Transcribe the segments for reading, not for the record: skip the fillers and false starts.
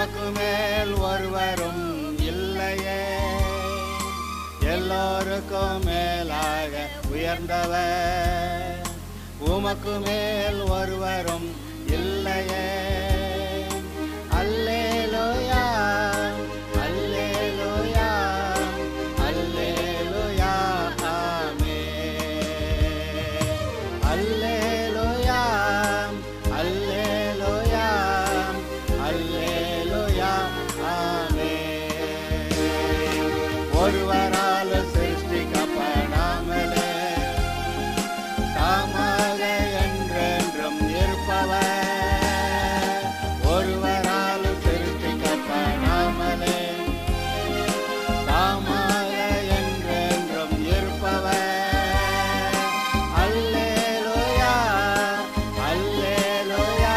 உமக்கு மேல் ஒருவரும் இல்லையே, எல்லோருக்கும் மேலாக உயர்ந்தவர், உமக்கு மேல் ஒருவரும் இல்லையே. அல்லேலூயா அல்லேலூயா அல்லேலூயா ஆமென். அல்லேலூயா அல்லேலூயா அல்லேலூயா ஆமென். ஒருவரால் சிருஷ்டிக்கப்படாமலே தாமாக என்றென்றும் இருப்பவர், ஒருவரால் சிருஷ்டிக்கப்படாமலே தாமாக என்றென்றும் இருப்பவர். அல்லேலூயா அல்லேலூயா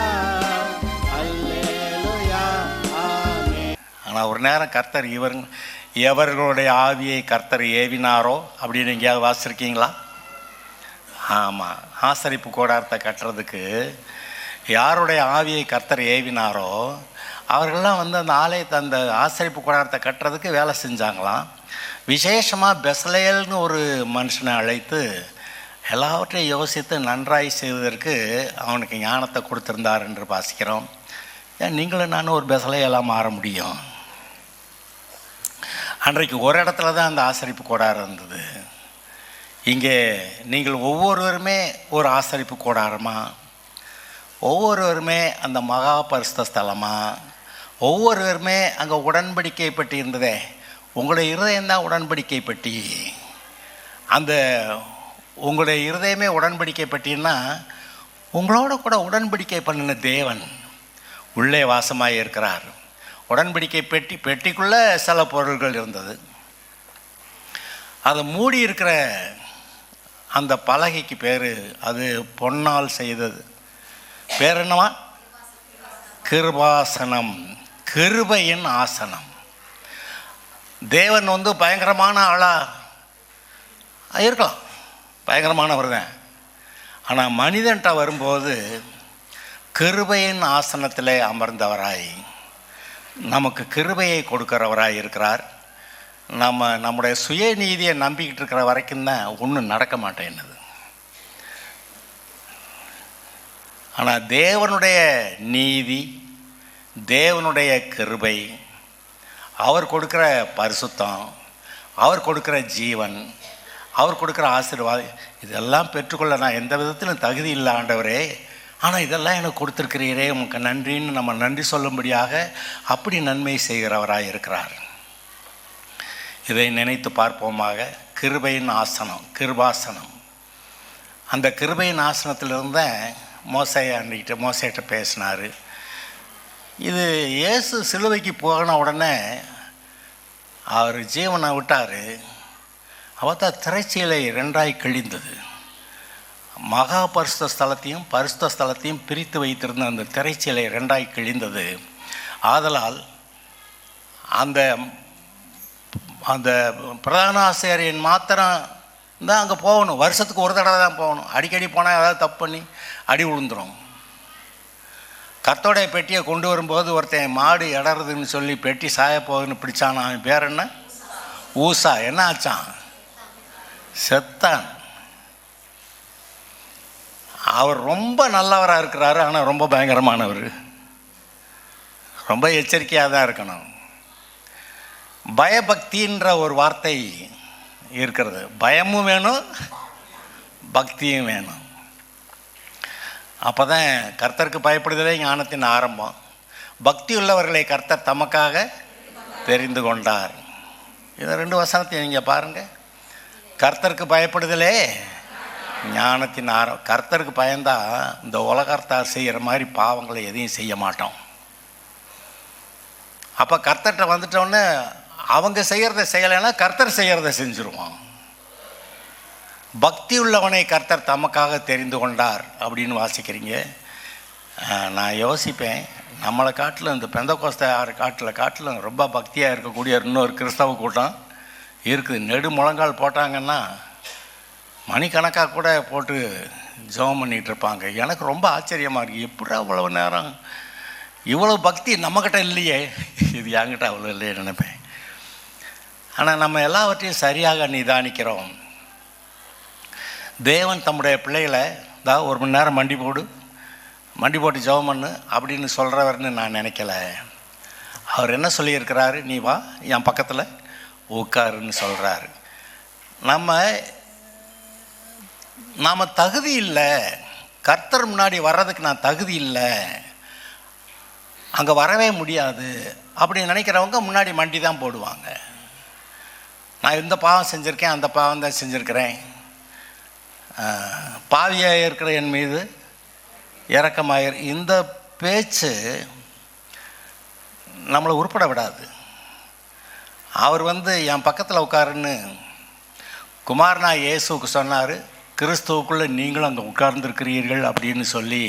அல்லேலூயா ஆமென். ஆனால் ஒரு நேரம் கர்த்தர் எவர்களுடைய ஆவியை கர்த்தர் ஏவினாரோ அப்படின்னு எங்கேயாவது வாசிச்சிருக்கீங்களா? ஆமாம், ஆசரிப்பு கூடாரத்தை கட்டுறதுக்கு யாருடைய ஆவியை கர்த்தர் ஏவினாரோ அவர்கள்லாம் அந்த ஆலயத்தை, அந்த ஆசரிப்பு கூடாரத்தை கட்டுறதுக்கு வேலை செஞ்சாங்களாம். விசேஷமாக பெசலேல்னு ஒரு மனுஷனை அழைத்து எல்லாவற்றையும் யோசித்து நன்றாய் செய்வதற்கு அவனுக்கு ஞானத்தை கொடுத்துருந்தார் என்று வாசிக்கிறோம். ஏன் நீங்களும் நானும் ஒரு பெசலேயெல்லாம் மாற முடியும்? அன்றைக்கு ஒரு இடத்துல தான் அந்த ஆசரிப்பு கூடாரம் இருந்தது. இங்கே நீங்கள் ஒவ்வொருவருமே ஒரு ஆசரிப்பு கூடாரமாக, ஒவ்வொருவருமே அந்த மகா பரிசுத்த ஸ்தலமாக, ஒவ்வொருவருமே அங்கே உடன்படிக்கை பெட்டி இருந்ததே. உங்களுடைய இருதயம்தான் உடன்படிக்கை பெட்டி. அந்த உங்களுடைய இருதயமே உடன்படிக்கை பெட்டின்னா உங்களோட கூட உடன்படிக்கை பண்ணின தேவன் உள்ளே வாசமாக இருக்கிறார். உடன்படிக்கை பெட்டிக்குள்ளே சில பொருள்கள் இருந்தது. அதை மூடி இருக்கிற அந்த பலகைக்கு பேர், அது பொன்னால் செய்தது. பேர் என்னவா? கிருபாசனம், கிருபையின் ஆசனம். தேவன் பயங்கரமான ஆளா இருக்கலாம், பயங்கரமானவர் தான். ஆனால் மனிதன்ட்ட வரும்போது கிருபையின் ஆசனத்திலே அமர்ந்தவராய் நமக்கு கிருபையை கொடுக்கிறவராய் இருக்கிறார். நம்முடைய சுயநீதியை நம்பிக்கிட்டு இருக்கிற வரைக்கும் தான் ஒன்றும் நடக்க மாட்டேன்னுது. ஆனால் தேவனுடைய நீதி, தேவனுடைய கிருபை, அவர் கொடுக்குற பரிசுத்தம், அவர் கொடுக்குற ஜீவன், அவர் கொடுக்குற ஆசீர்வாதம், இதெல்லாம் பெற்றுக்கொள்ள நான் எந்த விதத்திலும் தகுதி இல்லை ஆண்டவரே, ஆனால் இதெல்லாம் எனக்கு கொடுத்துருக்கிறீரே, உங்களுக்கு நன்றின்னு நம்ம நன்றி சொல்லும்படியாக அப்படி நன்மை செய்கிறவராக இருக்கிறார். இதை நினைத்து பார்ப்போமாக. கிருபையின் ஆசனம், கிருபாசனம். அந்த கிருபையின் ஆசனத்திலிருந்த மோசைகிட்ட பேசினார். இது இயேசு சிலுவைக்கு போன உடனே அவர் ஜீவனை விட்டார். அவத்தா திரைச்சீலை ரெண்டாய் கிழிந்தது. மகா பரிசுத்த ஸ்தலத்தையும் பரிசுத்த ஸ்தலத்தையும் பிரித்து வைத்திருந்த அந்த திரைச்சீலை ரெண்டாய் கிழிந்தது. ஆதலால் அந்த அந்த பிரதான ஆசிரியரின் மாத்திரம் தான் அங்கே போகணும். வருஷத்துக்கு ஒரு தடவை தான் போகணும். அடிக்கடி போனால் ஏதாவது தப்பு பண்ணி அடி விழுந்துடும். கர்த்தருடைய பெட்டியை கொண்டு வரும்போது ஒருத்தன் மாடு இடறதுன்னு சொல்லி பெட்டி சாய போகுதுன்னு பிடிச்சான். அவன் பேர் என்ன? ஊசா. என்ன ஆச்சான்? செத்தான். அவர் ரொம்ப நல்லவராக இருக்கிறாரு, ஆனால் ரொம்ப பயங்கரமானவர். ரொம்ப எச்சரிக்கையாக தான் இருக்கணும். பயபக்தின்ற ஒரு வார்த்தை இருக்கிறது. பயமும் வேணும், பக்தியும் வேணும். அப்போ தான் கர்த்தருக்கு பயப்படுதலே ஞானத்தின் ஆரம்பம். பக்தி உள்ளவர்களை கர்த்தர் தமக்காக தெரிந்து கொண்டார். இதை 2 வசனத்தை நீங்கள் பாருங்கள். கர்த்தருக்கு பயப்படுதலே ஞானத்தின் ஆரம்பம். கர்த்தருக்கு பயந்தா இந்த உலகத்தார் செய்கிற மாதிரி பாவங்களை எதையும் செய்ய மாட்டோம். அப்போ கர்த்தர்கிட்ட வந்துட்டோன்னே அவங்க செய்கிறத செய்யலைன்னா கர்த்தர் செய்கிறத செஞ்சுருவான். பக்தி உள்ளவனை கர்த்தர் தமக்காக தெரிந்து கொண்டார் அப்படின்னு வாசிக்கிறீங்க. நான் யோசிப்பேன், நம்மளை காட்டிலும் இந்த பெந்தகோஸ்தே காட்டிலும் ரொம்ப பக்தியாக இருக்கக்கூடிய இன்னொரு கிறிஸ்தவ கூட்டம் இருக்குது. நெடு முழங்கால் போட்டாங்கன்னா மணிக்கணக்காக கூட போட்டு ஜெபம் பண்ணிகிட்டு இருப்பாங்க. எனக்கு ரொம்ப ஆச்சரியமாக இருக்குது. எப்படி அவ்வளவு நேரம் இவ்வளோ பக்தி நம்மக்கிட்ட இல்லையே, இது என்கிட்ட அவ்வளோ இல்லையே நினைப்பேன். ஆனால் நம்ம எல்லாவற்றையும் சரியாக நிதானிக்கிறோம். தேவன் தம்முடைய பிள்ளைகளை ஒரு மணி நேரம் மண்டி போட்டு ஜெபம் பண்ணு அப்படின்னு சொல்கிறவர்னு நான் நினைக்கல. அவர் என்ன சொல்லியிருக்கிறாரு, நீ வா என் பக்கத்தில் உட்காருன்னு சொல்கிறாரு. நாம் தகுதி இல்லை, கர்த்தர் முன்னாடி வர்றதுக்கு நான் தகுதி இல்லை, அங்கே வரவே முடியாது அப்படின்னு நினைக்கிறவங்க முன்னாடி மண்டி தான் போடுவாங்க. நான் இந்த பாவம் செஞ்சுருக்கேன், அந்த பாவம் தான் செஞ்சுருக்கிறேன், பாவியாக இருக்கிற என் மீது இரக்கமாக. இந்த பேச்சு நம்மளை உருப்பட விடாது. அவர் என் பக்கத்தில் உட்காருன்னு குமாரனா இயேசுவுக்கு சொன்னார். கிறிஸ்துவுக்குள்ளே நீங்களும் அங்கே உட்கார்ந்துருக்கிறீர்கள் அப்படின்னு சொல்லி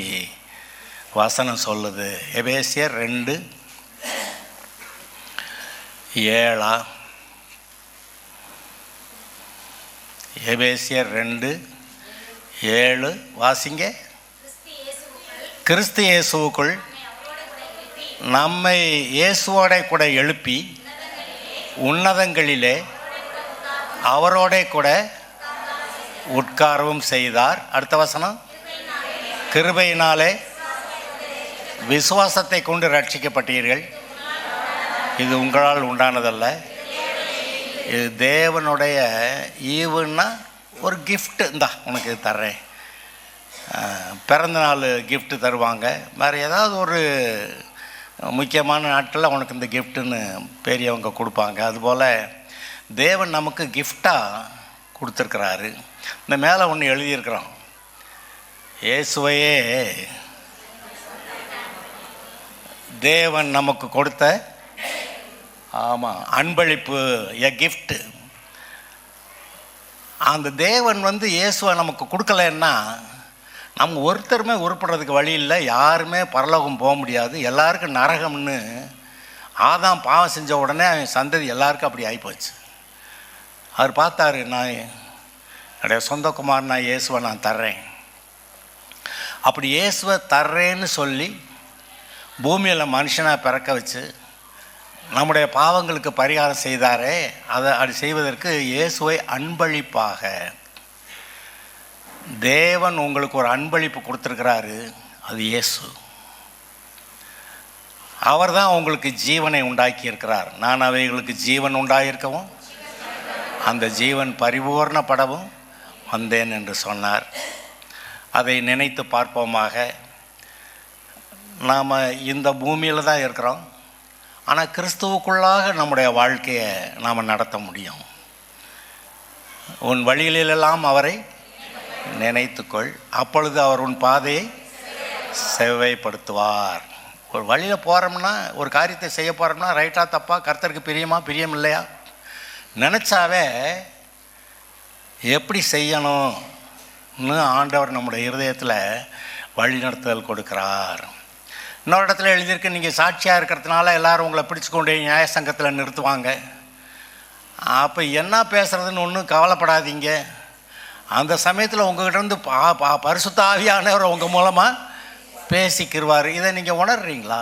வசனம் சொல்லுது. எபேசியர் 2:7. எபேசியர் 2:7 வாசிங்க. கிறிஸ்து இயேசுவுக்குள் நம்மை இயேசுவோட கூட எழுப்பி உன்னதங்களிலே அவரோட கூட உட்காரவும் செய்தார். அடுத்த வசனம், கிருபையினாலே விசுவாசத்தை கொண்டு ரட்சிக்கப்பட்டீர்கள், இது உங்களால் உண்டானதல்ல, இது தேவனுடைய ஈவுன்னா ஒரு கிஃப்ட்டு. இந்தா உனக்கு தர்றேன். பிறந்தநாள் கிஃப்ட்டு தருவாங்க, வேறு ஏதாவது ஒரு முக்கியமான நாட்களில் உனக்கு இந்த கிஃப்ட்டுன்னு பெரியவங்க கொடுப்பாங்க. அதுபோல் தேவன் நமக்கு கிஃப்டாக கொடுத்துருக்கிறாரு. இந்த மேலே ஒன்று எழுதியிருக்கிறோம், இயேசுவையே தேவன் நமக்கு கொடுத்த அன்பளிப்பு, எ கிஃப்ட். அந்த தேவன் இயேசுவை நமக்கு கொடுக்கலன்னா நம்ம ஒருத்தருமே உருப்படுறதுக்கு வழி இல்லை, யாருமே பரலோகம் போக முடியாது, எல்லாருக்கும் நரகம்னு ஆதாம் பாவம் செஞ்ச உடனே அவன் சந்ததி எல்லாருக்கும் அப்படி ஆகிப்போச்சு. அவர் பார்த்தாரு, நான் என்னுடைய சொந்த குமாரனா இயேசுவை நான் தர்றேன், அப்படி இயேசுவை தர்றேன்னு சொல்லி பூமியில் மனுஷனாக பிறக்க வச்சு நம்முடைய பாவங்களுக்கு பரிகாரம் செய்தாரே, அதை அப்படி செய்வதற்கு இயேசுவை அன்பளிப்பாக தேவன் உங்களுக்கு ஒரு அன்பளிப்பு கொடுத்துருக்கிறாரு. அது இயேசு. அவர் தான் உங்களுக்கு ஜீவனை உண்டாக்கி இருக்கிறார். நான் அவைகளுக்கு ஜீவன் உண்டாயிருக்கவும் அந்த ஜீவன் பரிபூர்ணப்படவும் வந்தேன் என்று சொன்னார். அதை நினைத்து பார்ப்போமாக. நாம் இந்த பூமியில் தான் இருக்கிறோம், ஆனால் கிறிஸ்துவுக்குள்ளாக நம்முடைய வாழ்க்கையை நாம் நடத்த முடியும். உன் வழிகளிலெல்லாம் அவரை நினைத்துக்கொள், அப்பொழுது அவர் உன் பாதையை செவ்வைப்படுத்துவார். ஒரு வழியில் போகிறோம்னா, ஒரு காரியத்தை செய்ய போகிறோம்னா, ரைட்டாக தப்பா, கர்த்தருக்கு பிரியமா பிரியம் இல்லையா நினச்சாவே எப்படி செய்யணும்னு ஆண்டவர் நம்முடைய இருதயத்தில் வழிநடத்துதல் கொடுக்குறார். இன்னொரு இடத்துல எழுதியிருக்கு, நீங்கள் சாட்சியாக இருக்கிறதுனால எல்லோரும் உங்களை பிடிச்சு கொண்டு நியாய சங்கத்தில் நிறுத்துவாங்க. அப்போ என்ன பேசுகிறதுன்னு ஒன்றும் கவலைப்படாதீங்க. அந்த சமயத்தில் உங்கள்கிட்ட பரிசுத்த ஆவியானவர் உங்கள் மூலமாக பேசிக்கிடுவார். இதை நீங்கள் உணர்றீங்களா?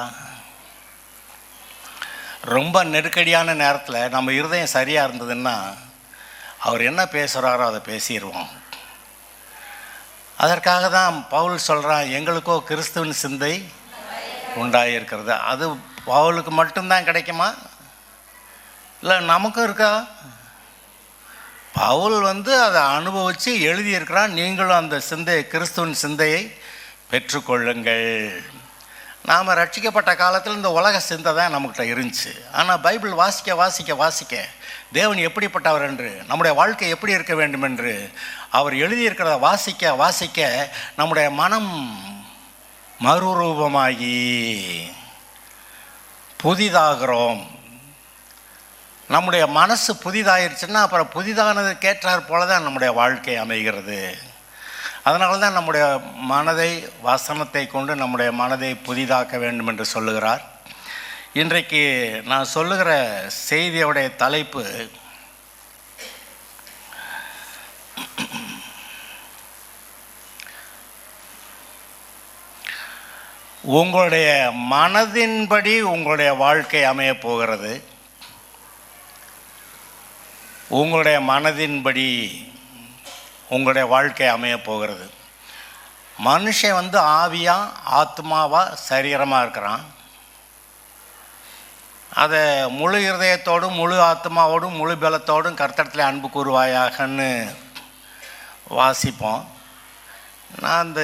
ரொம்ப நெருக்கடியான நேரத்தில் நம்ம இருதயம் சரியாக இருந்ததுன்னா அவர் என்ன பேசுகிறாரோ அதை பேசிடுவோம். அதற்காக தான் பவுல் சொல்கிறான், எங்களுக்கோ கிறிஸ்துவின் சிந்தை உண்டாயிருக்கிறது. அது பவுலுக்கு மட்டும்தான் கிடைக்குமா, இல்லை நமக்கும் இருக்கா? பவுல் அதை அனுபவித்து எழுதியிருக்கிறான். நீங்களும் அந்த சிந்தையை, கிறிஸ்துவின் சிந்தையை பெற்றுக்கொள்ளுங்கள். நாம் ரட்சிக்கப்பட்ட காலத்தில் இந்த உலக சிந்தை தான் நம்மகிட்ட இருந்துச்சு. ஆனால் பைபிள் வாசிக்க வாசிக்க வாசிக்க தேவன் எப்படிப்பட்டவர் என்று, நம்முடைய வாழ்க்கை எப்படி இருக்க வேண்டும் என்று அவர் எழுதியிருக்கிறத வாசிக்க வாசிக்க நம்முடைய மனம் மறுரூபமாகி புதிதாகிறோம். நம்முடைய மனசு புதிதாயிருச்சுன்னா அப்புறம் புதிதானதுக்கேற்றாற் போல தான் நம்முடைய வாழ்க்கை அமைகிறது. அதனால தான் நம்முடைய மனதை, வசனத்தை கொண்டு நம்முடைய மனதை புதிதாக்க வேண்டும் என்று சொல்லுகிறார். இன்றைக்கு நான் சொல்லுகிற செய்தியோடைய தலைப்பு, உங்களுடைய மனதின்படி உங்களுடைய வாழ்க்கை அமையப் போகிறது. உங்களுடைய மனதின்படி உங்களுடைய வாழ்க்கை அமையப் போகிறது. மனுஷன் ஆவியா ஆத்மாவா சரீரமாக இருக்கிறான். அதை முழு இருதயத்தோடும் முழு ஆத்மாவோடும் முழு பலத்தோடும் கர்த்தரிடத்தில் அன்பு கூறுவாயாகன்னு வாசிப்போம். நான் அந்த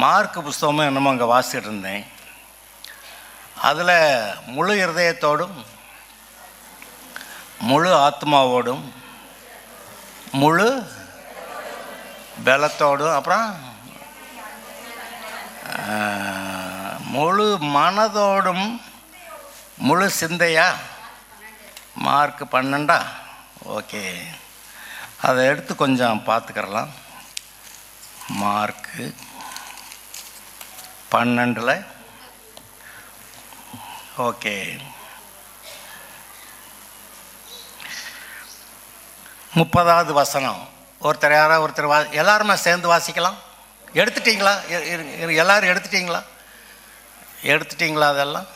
மார்க் புஸ்தகமும் என்னமோ அங்கே வாசிட்டு இருந்தேன். அதில் முழு இருதயத்தோடும் முழு ஆத்மாவோடும் முழு பலத்தோடும் அப்புறம் முழு மனதோடும் முழு சிந்தையா மார்க் 12. ஓகே, அதை எடுத்து கொஞ்சம் பார்த்துக்கிறலாம். மார்க்கு 12 ஓகே 30வது வசனம். ஒருத்தர் எல்லாருமே சேர்ந்து வாசிக்கலாம். எடுத்துட்டிங்களா? எல்லோரும் எடுத்துட்டிங்களா அதெல்லாம்?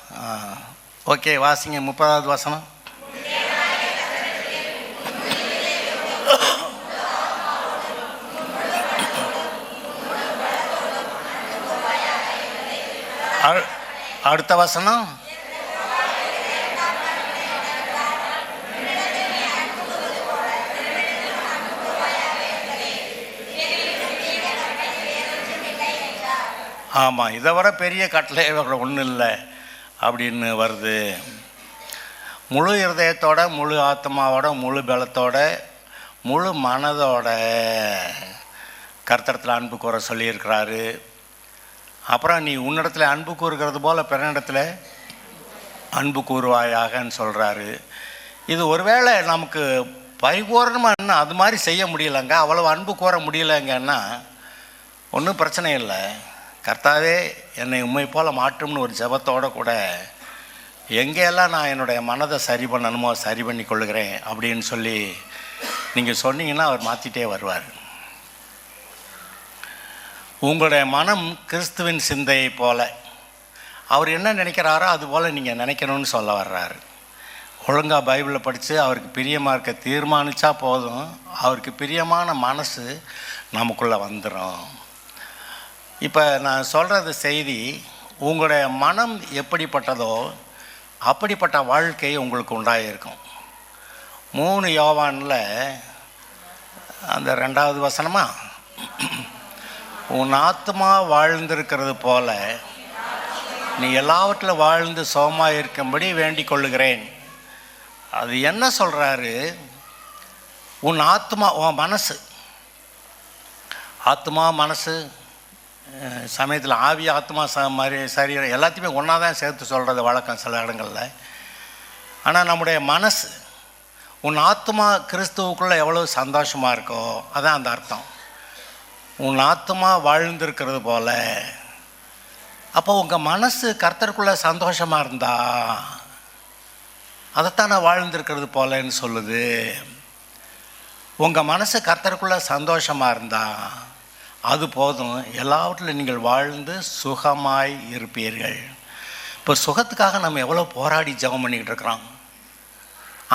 ஓகே, வாசிங்க 30வது வசனம். அடுத்த வசனம். ஆமாம், இதை விட பெரிய கட்டளை ஒன்றும் இல்லை அப்படின்னு வருது. முழு இருதயத்தோட முழு ஆத்மாவோட முழு பலத்தோட முழு மனதோட கர்த்தரிடத்தில் அன்பு கூற சொல்லியிருக்கிறாரு. அப்புறம் நீ உன்னிடத்தில் அன்பு கூறுகிறது போல் பிறனிடத்தில் அன்பு கூறுவாயாகன்னு சொல்கிறாரு. இது ஒருவேளை நமக்கு பரிபூர்ணமாக இன்னும் அது மாதிரி செய்ய முடியலைங்க, அவ்வளோ அன்பு கூற முடியலைங்கன்னா ஒன்றும் பிரச்சனை இல்லை. கர்த்தாவே என்னை உண்மை போல் மாற்றும்னு ஒரு ஜெபத்தோடு கூட எங்கெல்லாம் நான் என்னுடைய மனதை சரி பண்ணணுமோ சரி பண்ணி கொள்ளுகிறேன் அப்படின்னு சொல்லி நீங்கள் சொன்னீங்கன்னா அவர் மாற்றிட்டே வருவார். உங்களுடைய மனம் கிறிஸ்துவின் சிந்தையை போல அவர் என்ன நினைக்கிறாரோ அதுபோல் நீங்கள் நினைக்கணும்னு சொல்ல வர்றாரு. ஒழுங்காக பைபிளில் படித்து அவருக்கு பிரியமாக இருக்க தீர்மானித்தா போதும், அவருக்கு பிரியமான மனசு நமக்குள்ளே வந்துடும். இப்போ நான் சொல்கிறது செய்தி, உங்களுடைய மனம் எப்படிப்பட்டதோ அப்படிப்பட்ட வாழ்க்கை உங்களுக்கு உண்டாகிருக்கும். 3 யோவானில் அந்த 2வது வசனமா, உன் ஆத்மா வாழ்ந்திருக்கிறது போல நீ எல்லாவற்றிலும் வாழ்ந்து சுகமாக இருக்கும்படி வேண்டிக் கொள்ளுகிறேன். அது என்ன சொல்கிறாரு? உன் ஆத்மா, உன் மனசு, ஆத்மா மனசு சமயத்தில் ஆவி ஆத்மா மாதிரி சரீரம் எல்லாத்தையுமே ஒன்றா தான் சேர்த்து சொல்கிறது வழக்கம் சில இடங்களில். ஆனால் நம்முடைய மனசு, உன் ஆத்மா கிறிஸ்துவுக்குள்ளே எவ்வளோ சந்தோஷமாக இருக்கோ அதான் அந்த அர்த்தம். உன் ஆத்மா வாழ்ந்திருக்கிறது போல. அப்போ உங்கள் மனசு கர்த்தருக்குள்ளே சந்தோஷமாக இருந்தா அதைத்தான் நான் வாழ்ந்திருக்கிறது போலன்னு சொல்லுது. உங்கள் மனசு கர்த்தருக்குள்ளே சந்தோஷமாக இருந்தா அது போதும், எல்லாவற்றிலும் நீங்கள் வாழ்ந்து சுகமாய் இருப்பீர்கள். இப்போ சுகத்துக்காக நம்ம எவ்வளோ போராடி ஜெபம் பண்ணிக்கிட்டு இருக்கிறோம்.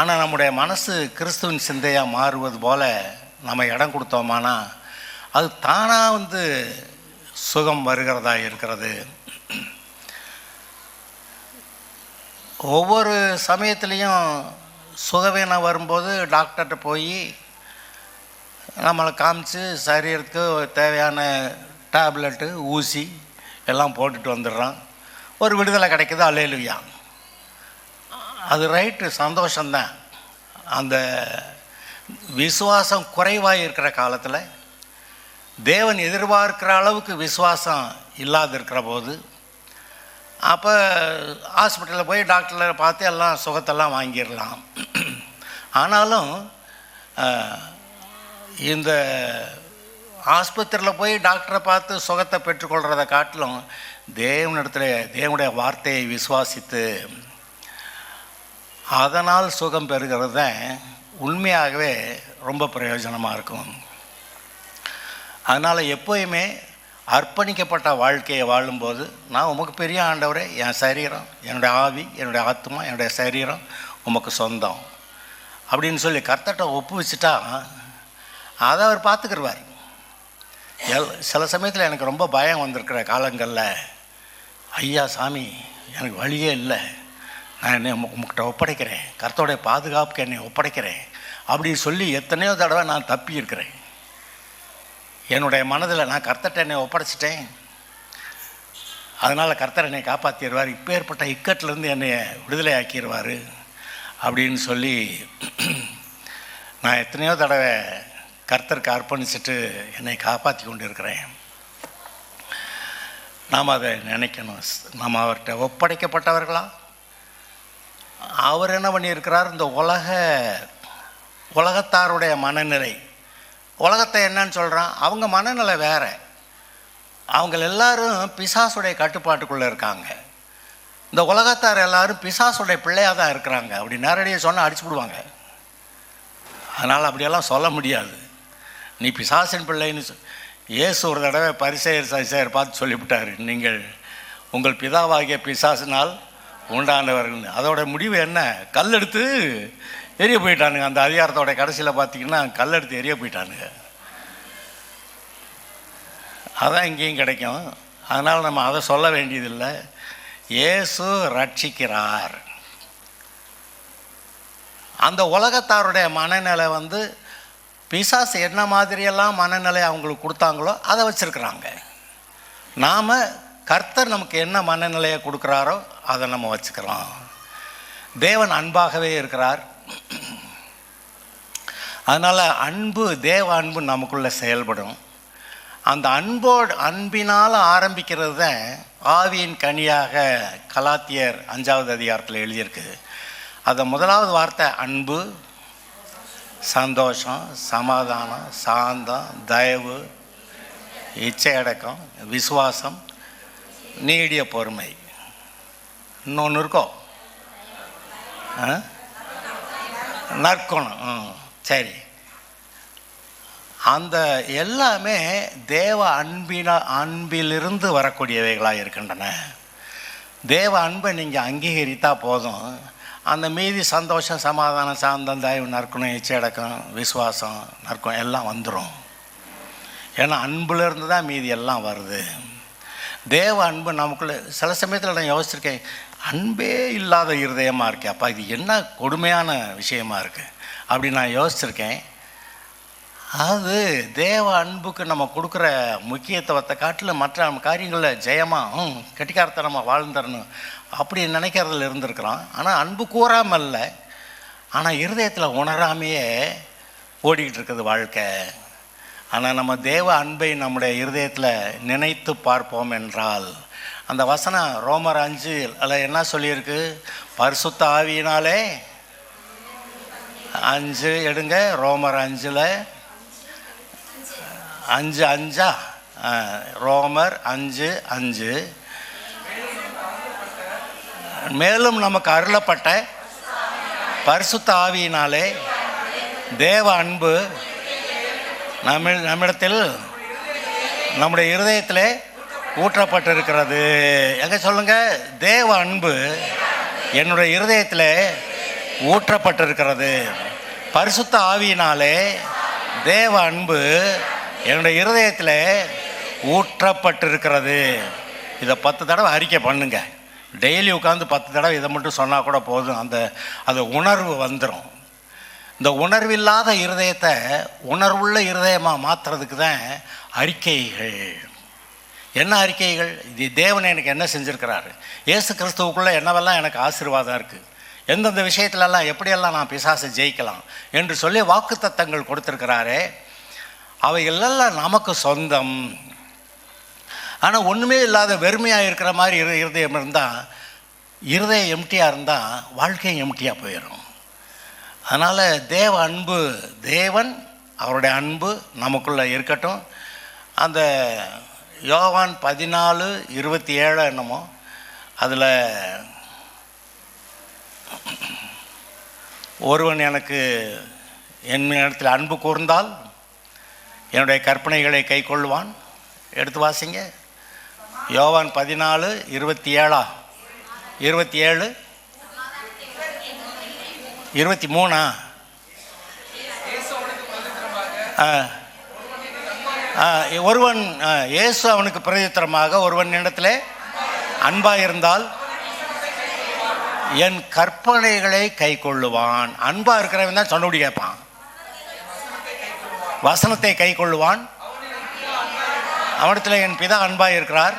ஆனால் நம்முடைய மனசு கிறிஸ்துவின் சிந்தையாக மாறுவது போல் நம்ம இடம் கொடுத்தோமானா அது தானாக சுகம் வருகிறதா இருக்கிறது. ஒவ்வொரு சமயத்துலேயும் சுகவீனம் வரும்போது டாக்டர்கிட்ட போய் நம்மளை காமிச்சு சரீரத்துக்கு தேவையான டேப்லெட்டு ஊசி எல்லாம் போட்டுட்டு வந்துடுறான். ஒரு விடுதலை கிடைக்குது, அல்லேலூயா, அது ரைட்டு, சந்தோஷந்தான். அந்த விசுவாசம் குறைவாக இருக்கிற காலத்தில், தேவன் எதிர்பார்க்கிற அளவுக்கு விசுவாசம் இல்லாது இருக்கிற போது, அப்போ ஹாஸ்பிட்டலில் போய் டாக்டரில் பார்த்து எல்லாம் சுகத்தெல்லாம் வாங்கிடலாம். ஆனாலும் இந்த ஆஸ்பத்திரியில் போய் டாக்டரை பார்த்து சுகத்தை பெற்றுக்கொள்கிறத காட்டிலும் தேவனுடைய வார்த்தையை விசுவாசித்து அதனால் சுகம் பெறுகிறது தான் உண்மையாகவே ரொம்ப பிரயோஜனமாக இருக்கும். அதனால் எப்போயுமே அர்ப்பணிக்கப்பட்ட வாழ்க்கையை வாழும்போது நான் உமக்கு பெரிய ஆண்டவரே, என் சரீரம், என்னுடைய ஆவி, என்னுடைய ஆத்மா, என்னுடைய சரீரம் உமக்கு சொந்தம் அப்படின்னு சொல்லி கர்த்தர்கிட்ட ஒப்பு வச்சுட்டா அதை அவர் பார்த்துக்கிடுவார். சில சமயத்தில் எனக்கு ரொம்ப பயம் வந்திருக்கிற காலங்களில், ஐயா சாமி எனக்கு வழியே இல்லை, நான் என்னை உங்கள்கிட்ட ஒப்படைக்கிறேன், கர்த்தருடைய பாதுகாப்புக்கு என்னை ஒப்படைக்கிறேன் அப்படின்னு சொல்லி எத்தனையோ தடவை நான் தப்பி இருக்கிறேன். என்னுடைய மனதில் நான் கர்த்தர்கிட்ட என்னை ஒப்படைச்சிட்டேன், அதனால் கர்த்தர் என்னை காப்பாற்றிடுவார், இப்போ ஏற்பட்ட இக்கட்டிலேருந்து என்னை விடுதலை ஆக்கிடுவார் அப்படின்னு சொல்லி நான் எத்தனையோ தடவை கர்த்தருக்கு அர்ப்பணிச்சுட்டு என்னை காப்பாற்றி கொண்டு இருக்கிறேன். நாம் அதை நினைக்கணும். நாம் அவர்கிட்ட ஒப்படைக்கப்பட்டவர்களா? அவர் என்ன பண்ணியிருக்கிறார், இந்த உலகத்தாருடைய மனநிலை, உலகத்தை என்னன்னு சொல்கிறான், அவங்க மனநிலை வேறு. அவங்க எல்லாரும் பிசாசுடைய கட்டுப்பாட்டுக்குள்ளே இருக்காங்க. இந்த உலகத்தார் எல்லாரும் பிசாசுடைய பிள்ளையாக தான் இருக்கிறாங்க. அப்படி நேரடியாக சொன்னால் அடிச்சு விடுவாங்க. அதனால் அப்படியெல்லாம் சொல்ல முடியாது. நீ பிசாசின் பிள்ளைன்னு இயேசு ஒரு தடவை பரிசேயர் பார்த்து சொல்லிவிட்டார், நீங்கள் உங்கள் பிதாவாகிய பிசாசினால் உண்டானவர்கள். அதோட முடிவு என்ன? கல்லெடுத்து எரிய போயிட்டானுங்க. அந்த அதிகாரத்தோட கடைசியில் பார்த்தீங்கன்னா கல்லெடுத்து எரிய போயிட்டானுங்க. அதான் இங்கேயும் கிடைக்கும். அதனால் நம்ம அதை சொல்ல வேண்டியதில்லை. இயேசு ரட்சிக்கிறார். அந்த உலகத்தாருடைய மனநிலை பிசாசு என்ன மாதிரியெல்லாம் மனநிலை அவங்களுக்கு கொடுத்தாங்களோ அதை வச்சுருக்குறாங்க. நாம் கர்த்தர் நமக்கு என்ன மனநிலையை கொடுக்குறாரோ அதை நம்ம வச்சுக்கிறோம். தேவன் அன்பாகவே இருக்கிறார். அதனால் தேவ அன்பு நமக்குள்ளே செயல்படும். அந்த அன்பினால் ஆரம்பிக்கிறது தான் ஆவியின் கனியாக கலாத்தியர் 5வது அதிகாரத்தில் எழுதியிருக்கு. அது முதலாவது வார்த்தை அன்பு, சந்தோஷம், சமாதானம், சாந்தம், தயவு, இச்சையடக்கம், விசுவாசம், நீடிய பொறுமை. இன்னொன்று இருக்கோ, நற்குணம். சரி, அந்த எல்லாமே தேவ அன்பிலிருந்து வரக்கூடியவைகளாக இருக்கின்றன. தேவ அன்பை நீங்கள் அங்கீகரித்தால் போதும், அந்த மீதி சந்தோஷம், சமாதானம், சாந்தம், தயவு, நற்குணம், இச்சையடக்கம், விசுவாசம், நற்குணம் எல்லாம் வந்துடும். ஏன்னா அன்புலேருந்து தான் மீதி எல்லாம் வருது. தேவ அன்பு நமக்குள்ளே சில சமயத்தில் நான் யோசிச்சிருக்கேன், அன்பே இல்லாத இருதயமாக இருக்கே, அப்பா இது என்ன கொடுமையான விஷயமா இருக்குது அப்படி நான் யோசிச்சிருக்கேன். அது தேவ அன்புக்கு நம்ம கொடுக்குற முக்கியத்துவத்தை காட்டில் மற்ற காரியங்களில் ஜெயமாக கெட்டிக்காரத்தனமாக வாழ்ந்துடணும் அப்படி நினைக்கிறதுல இருந்திருக்கிறான். ஆனால் அன்பு கூறாமல் இல்லை, ஆனால் இருதயத்தில் உணராமையே ஓடிக்கிட்டு இருக்குது வாழ்க்கை. ஆனால் நம்ம தேவ அன்பை நம்முடைய இருதயத்தில் நினைத்து பார்ப்போம் என்றால், அந்த வசனம் ரோமர் 5 அதில் என்ன சொல்லியிருக்கு, பரிசுத்த ஆவியினாலே 5 எடுங்க, ரோமர் 5 ரோமர் 5:5 மேலும் நமக்கு அருளப்பட்ட பரிசுத்த ஆவியினாலே தேவ அன்பு நம்மிடத்தில் நம்முடைய இருதயத்திலே ஊற்றப்பட்டிருக்கிறது. எங்க சொல்லுங்க, தேவ அன்பு என்னுடைய இருதயத்திலே ஊற்றப்பட்டிருக்கிறது. பரிசுத்த ஆவியினாலே தேவ அன்பு என்னுடைய இருதயத்தில் ஊற்றப்பட்டிருக்கிறது. இதை 10 தடவை அறிக்கை பண்ணுங்க. டெய்லி உட்காந்து 10 தடவை இதை மட்டும் சொன்னால் கூட போதும். அந்த உணர்வு வந்துடும். இந்த உணர்வில்லாத இருதயத்தை உணர்வுள்ள இருதயமாக மாற்றுறதுக்கு தான் அறிக்கைகள். என்ன அறிக்கைகள்? இது தேவன் எனக்கு என்ன செஞ்சுருக்கிறாரு, இயேசு கிறிஸ்துவுக்குள்ளே என்னவெல்லாம் எனக்கு ஆசீர்வாதம் இருக்குது, எந்தெந்த விஷயத்துலலாம் எப்படியெல்லாம் நான் பிசாசை ஜெயிக்கலாம் என்று சொல்லி வாக்குத்தத்தங்கள் கொடுத்துருக்கிறாரே, அவைகளெல்லாம் நமக்கு சொந்தம். ஆனால் ஒன்றுமே இல்லாத வெறுமையாக இருக்கிற மாதிரி இருதயம் இருந்தால், இருதயம் எம்டியாக இருந்தால் வாழ்க்கையும் எம்டியாக போயிடும். அதனால் தேவ அன்பு, தேவன் அவருடைய அன்பு நமக்குள்ளே இருக்கட்டும். அந்த யோவான் 14:27 என்னமோ அதில், ஒருவன் எனக்கு என் இடத்தில் அன்பு கூர்ந்தால் என்னுடைய கற்பனைகளை கை கொள்வான், எடுத்து வாசிங்க. யோவான் 14:27, 27, 23. ஒருவன் இயேசு அவனுக்கு பிரதித்திரமாக, ஒருவன் இடத்துல அன்பாக இருந்தால் என் கற்பனைகளை கை கொள்ளுவான். அன்பாக இருக்கிறவன் தான் சொன்னபடி கேட்பான், வசனத்தை கை கொள்ளுவான். அவனிடத்தில் என் பிதா அன்பாக இருக்கிறார்.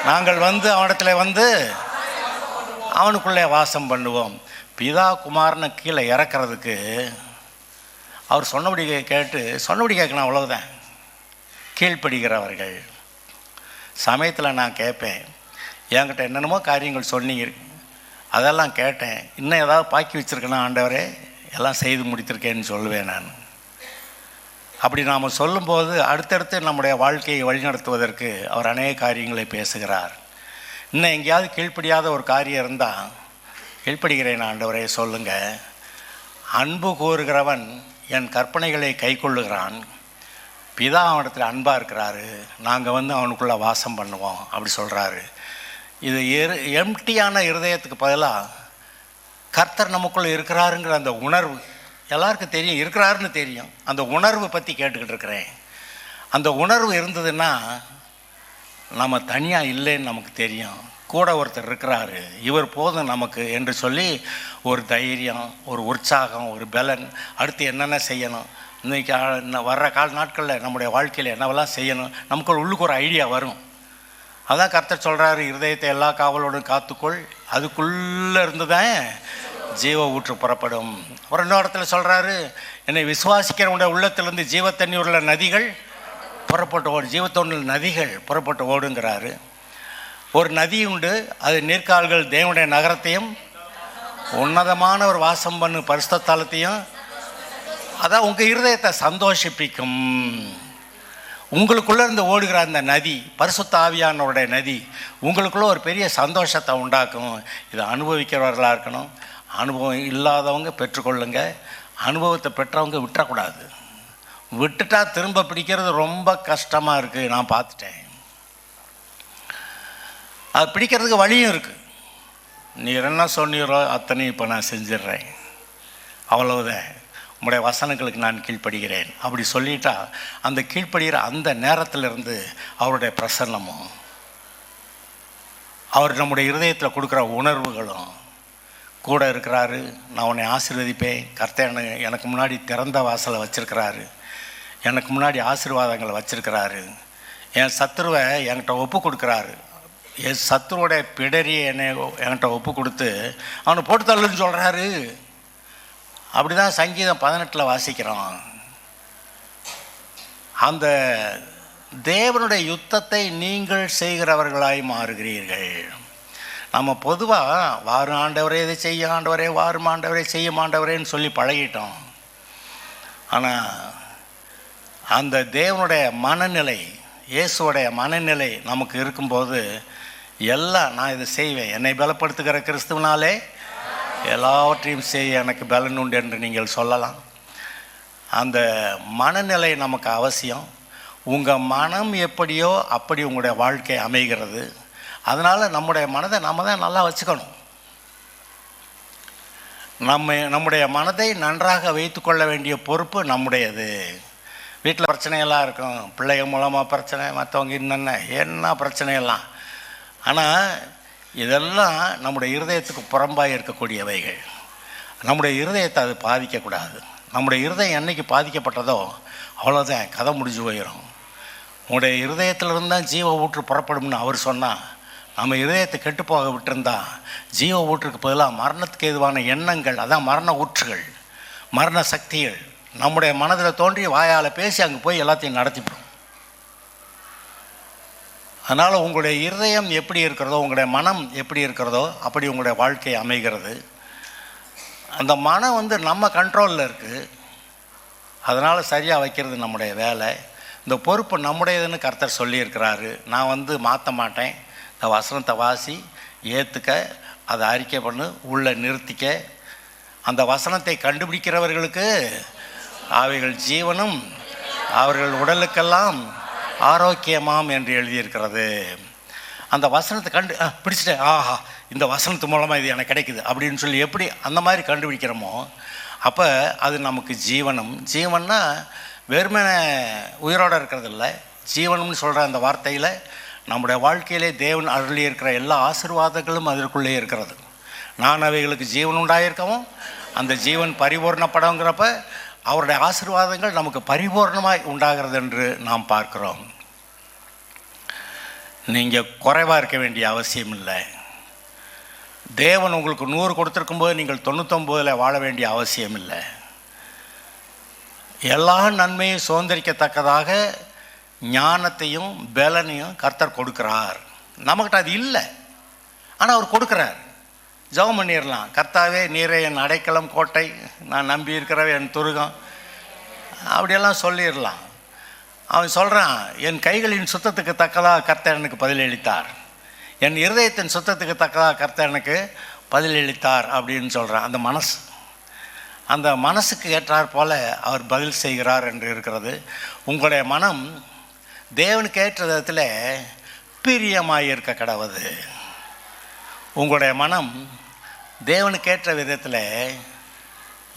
நாங்கள் அவனிடத்தில் அவனுக்குள்ளே வாசம் பண்ணுவோம். பிதா குமாரனை கீழே இறக்கிறதுக்கு அவர் சொன்னபடி கேட்கணும், அவ்வளவுதான். கீழ்ப்படுகிறவர்கள். சமயத்தில் நான் கேட்பேன், என்கிட்ட என்னென்னமோ காரியங்கள் சொன்னீங்க, அதெல்லாம் கேட்டேன். இன்னும் ஏதாவது பாக்கி வச்சுருக்கேன்னா ஆண்டவரே, எல்லாம் செய்து முடித்திருக்கேன்னு சொல்லுவேன் நான். அப்படி நாம் சொல்லும்போது அடுத்தடுத்து நம்முடைய வாழ்க்கையை வழிநடத்துவதற்கு அவர் அநேக காரியங்களை பேசுகிறார். இன்னும் எங்கேயாவது கீழ்ப்படியாத ஒரு காரியம் இருந்தால், கீழ்ப்படுகிறேன் ஆண்டவரே சொல்லுங்கள். அன்பு கூறுகிறவன் என் கற்பனைகளை கை கொள்ளுகிறான். பிதா அவனிடத்தில் அன்பாக இருக்கிறாரு. நாங்கள் அவனுக்குள்ளே வாசம் பண்ணுவோம் அப்படி சொல்கிறாரு. இது எம்டியான இருதயத்துக்கு பதிலாக கர்த்தர் நமக்குள்ளே இருக்கிறாருங்கிற அந்த உணர்வு எல்லாருக்கும் தெரியும், இருக்கிறாருன்னு தெரியும். அந்த உணர்வு பற்றி கேட்டுக்கிட்டு இருக்கிறேன். அந்த உணர்வு இருந்ததுன்னா நம்ம தனியாக இல்லைன்னு நமக்கு தெரியும். கூட ஒருத்தர் இருக்கிறாரு, இவர் போதும் நமக்கு என்று சொல்லி ஒரு தைரியம், ஒரு உற்சாகம், ஒரு பலன். அடுத்து என்னென்ன செய்யணும், இன்றைக்கி வர்ற நாட்களில் நம்முடைய வாழ்க்கையில் என்னவெல்லாம் செய்யணும், நமக்கு உள்ளுக்கு ஒரு ஐடியா வரும். அதான் கர்த்தர் சொல்கிறாரு, இருதயத்தை எல்லா காவலோடும் காத்துக்கொள், அதுக்குள்ளே இருந்து தான் ஜீவ ஊற்று புறப்படும். அப்புறம் இன்னொரு இடத்துல சொல்கிறாரு, என்னை விசுவாசிக்கிறவனுடைய உள்ளத்திலிருந்து ஜீவ தண்ணீர் உள்ள நதிகள் புறப்பட்டு ஓடும், ஜீவத்தொன்னில் நதிகள் புறப்பட்டு ஓடுங்கிறாரு. ஒரு நதி உண்டு, அது நீர்க்கால்கள் தேவனுடைய நகரத்தையும் உன்னதமான ஒரு வாசம் பண்ணு பரிசுத்த தலத்தையும், அதான் உங்கள் இருதயத்தை சந்தோஷிப்பிக்கும். உங்களுக்குள்ளே இருந்து ஓடுகிற அந்த நதி, பரிசுத்த ஆவியானவருடைய நதி, உங்களுக்குள்ளே ஒரு பெரிய சந்தோஷத்தை உண்டாக்கும். இதை அனுபவிக்கிறவர்களாக இருக்கணும். அனுபவம் இல்லாதவங்க பெற்றுக்கொள்ளுங்க. அனுபவத்தை பெற்றவங்க விட்டுறக்கூடாது. விட்டுட்டா திரும்ப பிடிக்கிறது ரொம்ப கஷ்டமாக இருக்குது. நான் பார்த்துட்டேன். அது பிடிக்கிறதுக்கு வழியும் இருக்குது. நீர் என்ன சொன்னீரோ அத்தனையும் இப்போ நான் செஞ்சிடுறேன், அவ்வளவுதான், உங்களுடைய வசனங்களுக்கு நான் கீழ்ப்படுகிறேன் அப்படி சொல்லிட்டா, அந்த கீழ்ப்படுகிற அந்த நேரத்திலிருந்து அவருடைய பிரசன்னமும், அவர் நம்முடைய இருதயத்தில் கொடுக்குற உணர்வுகளும் கூட இருக்கிறாரு. நான் உன்னை ஆசீர்வதிப்பேன். கர்த்தர் எனக்கு முன்னாடி திறந்த வாசலை வச்சுருக்கிறாரு, எனக்கு முன்னாடி ஆசீர்வாதங்களை வச்சுருக்கிறாரு. என் சத்துருவை என்கிட்ட ஒப்பு கொடுக்குறாரு. என் சத்துருவோடைய பிடரியை என்கிட்ட ஒப்பு கொடுத்து அவனை போட்டு தள்ளுன்னு சொல்கிறாரு. அப்படி தான் சங்கீதம் 18 வாசிக்கிறோம். அந்த தேவனுடைய யுத்தத்தை நீங்கள் செய்கிறவர்களாய் மாறுகிறீர்கள். நம்ம பொதுவாக வாரும் ஆண்டவரே, இதை செய்ய ஆண்டவரே, வாரும் ஆண்டவரே, செய்ய ஆண்டவரேன்னு சொல்லி பழகிட்டோம். ஆனால் அந்த தேவனுடைய மனநிலை, இயேசுவோடைய மனநிலை நமக்கு இருக்கும்போது எல்லாம் நான் இதை செய்வேன், என்னை பலப்படுத்துகிற கிறிஸ்துவனாலே எல்லாவற்றையும் செய்ய எனக்கு பலன் உண்டு என்று நீங்கள் சொல்லலாம். அந்த மனநிலை நமக்கு அவசியம். உங்கள் மனம் எப்படியோ அப்படி உங்களுடைய வாழ்க்கை அமைகிறது. அதனால் நம்முடைய மனதை நம்ம தான் நல்லா வச்சுக்கணும். நம்முடைய மனதை நன்றாக வைத்து கொள்ள வேண்டிய பொறுப்பு நம்முடையது. வீட்டில் பிரச்சனையெல்லாம் இருக்கும், பிள்ளைங்க மூலமாக பிரச்சனை, மற்றவங்க என்ன பிரச்சனையெல்லாம். ஆனால் இதெல்லாம் நம்முடைய இருதயத்துக்கு புறம்பாக இருக்கக்கூடியவைகள். நம்முடைய இருதயத்தை அது பாதிக்கக்கூடாது. நம்முடைய இருதயம் என்றைக்கு பாதிக்கப்பட்டதோ அவ்வளோதான், கதை முடிஞ்சு போயிடும். உங்களுடைய இருதயத்திலிருந்து தான் ஜீவ ஊற்று புறப்படும்னு அவர் சொன்னால், நம்ம இதயத்தை கெட்டுப்போக விட்டுருந்தா ஜீவ ஊற்றுக்கு பதிலாக மரணத்துக்கு ஏதுவான எண்ணங்கள், அதான் மரண ஊற்றுகள், மரண சக்திகள் நம்முடைய மனதில் தோன்றி வாயால் பேசி அங்கே போய் எல்லாத்தையும் நடத்திவிடும். அதனால் உங்களுடைய இருதயம் எப்படி இருக்கிறதோ, உங்களுடைய மனம் எப்படி இருக்கிறதோ அப்படி உங்களுடைய வாழ்க்கை அமைகிறது. அந்த மனம் நம்ம கண்ட்ரோலில் இருக்குது. அதனால் சரியாக வைக்கிறது நம்முடைய வேலை. இந்த பொறுப்பு நம்முடையதுன்னு கர்த்தர் சொல்லியிருக்கிறாரு. நான் மாற்ற மாட்டேன். இந்த வசனத்தை வாசி, ஏற்றுக்க, அதை அறிக்கை பண்ணு, உள்ளே நிறுத்திக்க. அந்த வசனத்தை கண்டுபிடிக்கிறவர்களுக்கு அவைகள் ஜீவனும் அவர்கள் உடலுக்கெல்லாம் ஆரோக்கியமாம் என்று எழுதியிருக்கிறது. அந்த வசனத்தை பிடிச்சிட்டேன், ஆஹா இந்த வசனத்து மூலமாக இது எனக்கு கிடைக்குது அப்படின்னு சொல்லி எப்படி அந்த மாதிரி கண்டுபிடிக்கிறோமோ, அப்போ அது நமக்கு ஜீவனம். ஜீவன்னா வெறுமனே உயிரோடு இருக்கிறது இல்லை. ஜீவனம்னு சொல்கிற அந்த வார்த்தையில் நம்முடைய வாழ்க்கையிலே தேவன் அருளி இருக்கிற எல்லா ஆசீர்வாதங்களும் அதற்குள்ளே இருக்கிறது. நான் அவைகளுக்கு ஜீவன் உண்டாயிருக்கவும் அந்த ஜீவன் பரிபூர்ணப்படங்கிறப்ப அவருடைய ஆசீர்வாதங்கள் நமக்கு பரிபூர்ணமாய் உண்டாகிறது என்று நாம் பார்க்கிறோம். நீங்கள் குறைவாக இருக்க வேண்டிய அவசியம் இல்லை. தேவன் உங்களுக்கு 100 கொடுத்துருக்கும்போது நீங்கள் 99 வாழ வேண்டிய அவசியம் இல்லை. எல்லா நன்மையும் சுதந்திரிக்கத்தக்கதாக ஞானத்தையும் பலனையும் கர்த்தர் கொடுக்கிறார். நம்மக்கிட்ட அது இல்லை, ஆனால் அவர் கொடுக்குறார். ஜெபம் பண்ணிடலாம், கர்த்தாவே நீரே என் அடைக்கலம் கோட்டை, நான் நம்பி இருக்கிறவ என் துருகம், அப்படியெல்லாம் சொல்லிடலாம். அவன் சொல்கிறான், என் கைகளின் சுத்தத்துக்கு தக்கதாக கர்த்தர் எனக்கு பதிலளித்தார், என் இருதயத்தின் சுத்தத்துக்கு தக்கதாக கர்த்தர் எனக்கு பதிலளித்தார் அப்படின்னு சொல்கிறான். அந்த மனசுக்கு ஏற்றாற் போல அவர் பதில் செய்கிறார் என்று இருக்கிறது. உங்களுடைய மனம் தேவனுக்கு ஏற்ற விதத்தில் பிரியமாக இருக்க கடவுது. உங்களுடைய மனம் தேவனுக்கு ஏற்ற விதத்தில்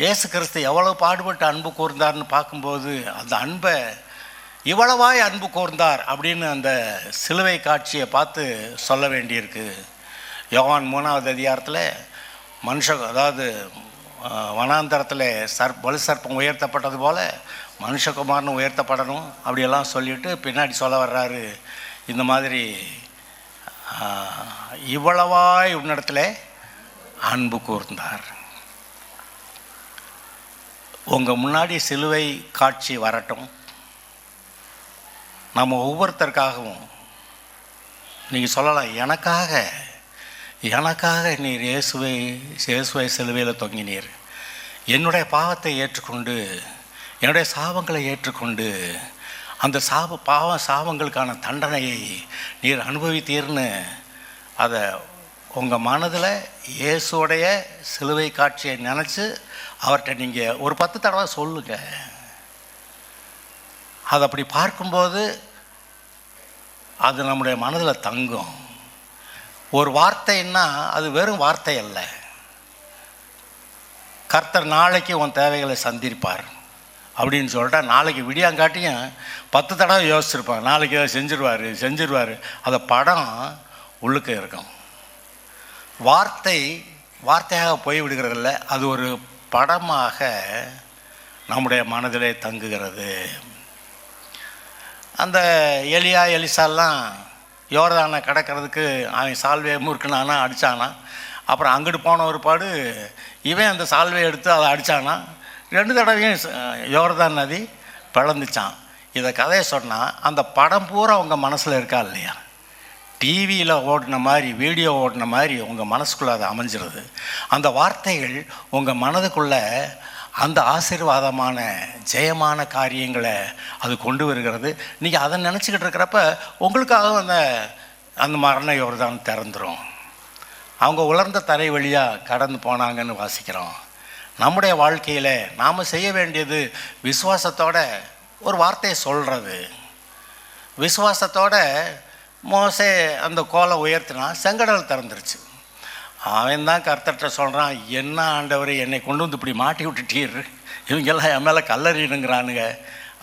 இயேசு கிறிஸ்து எவ்வளோ பாடுபட்டு அன்பு கூர்ந்தார்னு பார்க்கும்போது அந்த அன்பை இவ்வளவாய் அன்பு கூர்ந்தார் அப்படின்னு அந்த சிலுவை காட்சியை பார்த்து சொல்ல வேண்டியிருக்கு. யோவான் 3வது அதிகாரத்தில் அதாவது வனாந்தரத்தில் வலு சர்ப்பம் உயர்த்தப்பட்டது போல் மனுஷகுமாரனும் உயர்த்தப்படணும் அப்படியெல்லாம் சொல்லிவிட்டு பின்னாடி சொல்ல வர்றாரு, இந்த மாதிரி இவ்வளவாய் உன்னிடத்தில் அன்பு கூர்ந்தார். உங்கள் முன்னாடி சிலுவை காட்சி வரட்டும், நம்ம ஒவ்வொருத்தருக்காகவும் நீங்கள் சொல்லலாம், எனக்காக நீர் இயேசுவை சிலுவையில் தொங்கினீர், என்னுடைய பாவத்தை ஏற்றுக்கொண்டு என்னுடைய சாபங்களை ஏற்றுக்கொண்டு அந்த சாபங்களுக்கான தண்டனையை நீர் அனுபவித்தீர்னு அதை உங்கள் மனதில் இயேசுடைய சிலுவை காட்சியை நினச்சி அவர்கிட்ட நீங்கள் ஒரு 10 தடவை சொல்லுங்கள். அது அப்படி பார்க்கும்போது அது நம்முடைய மனதில் தங்கும். ஒரு வார்த்தைன்னா அது வெறும் வார்த்தை அல்ல. கர்த்தர் நாளைக்கு உன் தேவைகளை சந்திப்பார் அப்படின்னு சொல்லிட்டா நாளைக்கு விடியாங்காட்டியும் 10 தடவை யோசிச்சிருப்பாங்க, நாளைக்கு செஞ்சிருவார். அந்த படம் உள்ளுக்கு இருக்கும். வார்த்தையாக போய்விடுகிறதில்ல, அது ஒரு படமாக நம்முடைய மனதிலே தங்குகிறது. அந்த எலிசாலாம் யோர்தானை கடக்கிறதுக்கு அவன் சால்வையை முறுக்குனானா அடித்தானா, அப்புறம் அங்கிட்டு போன ஒரு பாடு இவன் அந்த சால்வையை எடுத்து அதை அடித்தானா, 2 தடவையும் யோர்தான் நதி பிளந்துச்சான். இதை கதையை சொன்னால் அந்த படம் பூரா உங்கள் மனசில் இருக்கா இல்லையா? டிவியில் ஓடின மாதிரி, வீடியோ ஓடின மாதிரி உங்கள் மனசுக்குள்ளே அது அமைஞ்சிருது. அந்த வார்த்தைகள் உங்கள் மனதுக்குள்ளே அந்த ஆசீர்வாதமான ஜெயமான காரியங்களை அது கொண்டு வருகிறது. நீங்கள் அதை நினச்சிக்கிட்டு இருக்கிறப்ப உங்களுக்காக அந்த மரண யோர்தான் திறந்துடும். அவங்க உலர்ந்த தரை வழியாக கடந்து போனாங்கன்னு வாசிக்கிறோம். நம்முடைய வாழ்க்கையில் நாம் செய்ய வேண்டியது விசுவாசத்தோட ஒரு வார்த்தையை சொல்கிறது. விசுவாசத்தோட மோசே அந்த கோலை உயர்த்தினா செங்கடல் திறந்துருச்சு. அவன் தான் கர்த்தர்கிட்ட சொல்கிறான், என்ன ஆண்டவர் என்னை கொண்டு வந்து இப்படி மாட்டி விட்டுட்டீர், இவங்கெல்லாம் என் மேலே கல்லறினுங்கிறானுங்க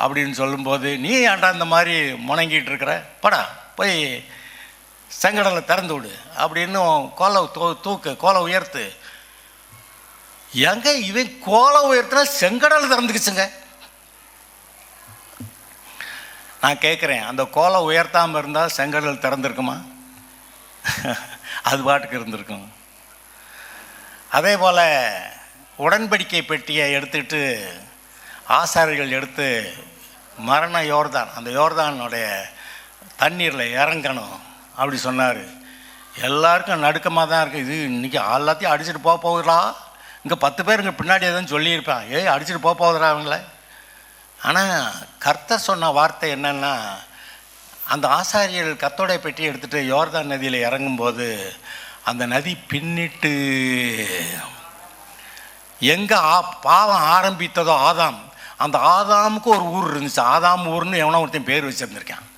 அப்படின்னு சொல்லும்போது, நீ ஏன்டா இந்த மாதிரி முணங்கிட்டு இருக்கிற, படா போய் செங்கடலை திறந்து விடு அப்படின்னு கோலை உயர்த்து. எங்க இவன் கோலை உயர்த்தினா செங்கடல் திறந்துக்குச்சுங்க. நான் கேட்குறேன், அந்த கோலை உயர்த்தாமல் இருந்தால் செங்கடல் திறந்துருக்குமா? அது பாட்டுக்கு இருந்திருக்கும். அதே போல் உடன்படிக்கை பெட்டியை எடுத்துக்கிட்டு ஆசாரிகள் எடுத்து மரண யோர்தான், அந்த யோர்தானுடைய தண்ணீரில் இறங்கணும் அப்படி சொன்னார். எல்லாருக்கும் நடுக்கமாக தான் இருக்குது. இது இன்றைக்கி எல்லாத்தையும் அடிச்சுட்டு போகுதுடா, இங்கே 10 பேர் இங்கே பின்னாடி எதுவும் சொல்லியிருப்பான், அடிச்சுட்டு போகுதுடா அவங்கள. ஆனால் கர்த்தர் சொன்ன வார்த்தை என்னென்னா, அந்த ஆசாரியர்கள் கர்த்தருடைய பெட்டியை எடுத்துகிட்டு யோர்தான் நதியில் இறங்கும்போது அந்த நதி பின்னிட்டு எங்கே பாவம் ஆரம்பித்ததோ ஆதாம், அந்த ஆதாமுக்கு ஒரு ஊர் இருந்துச்சு. ஆதாம் ஊர்னு எவனோ ஒருத்தன் பேர் வச்சுருந்துருக்கான்.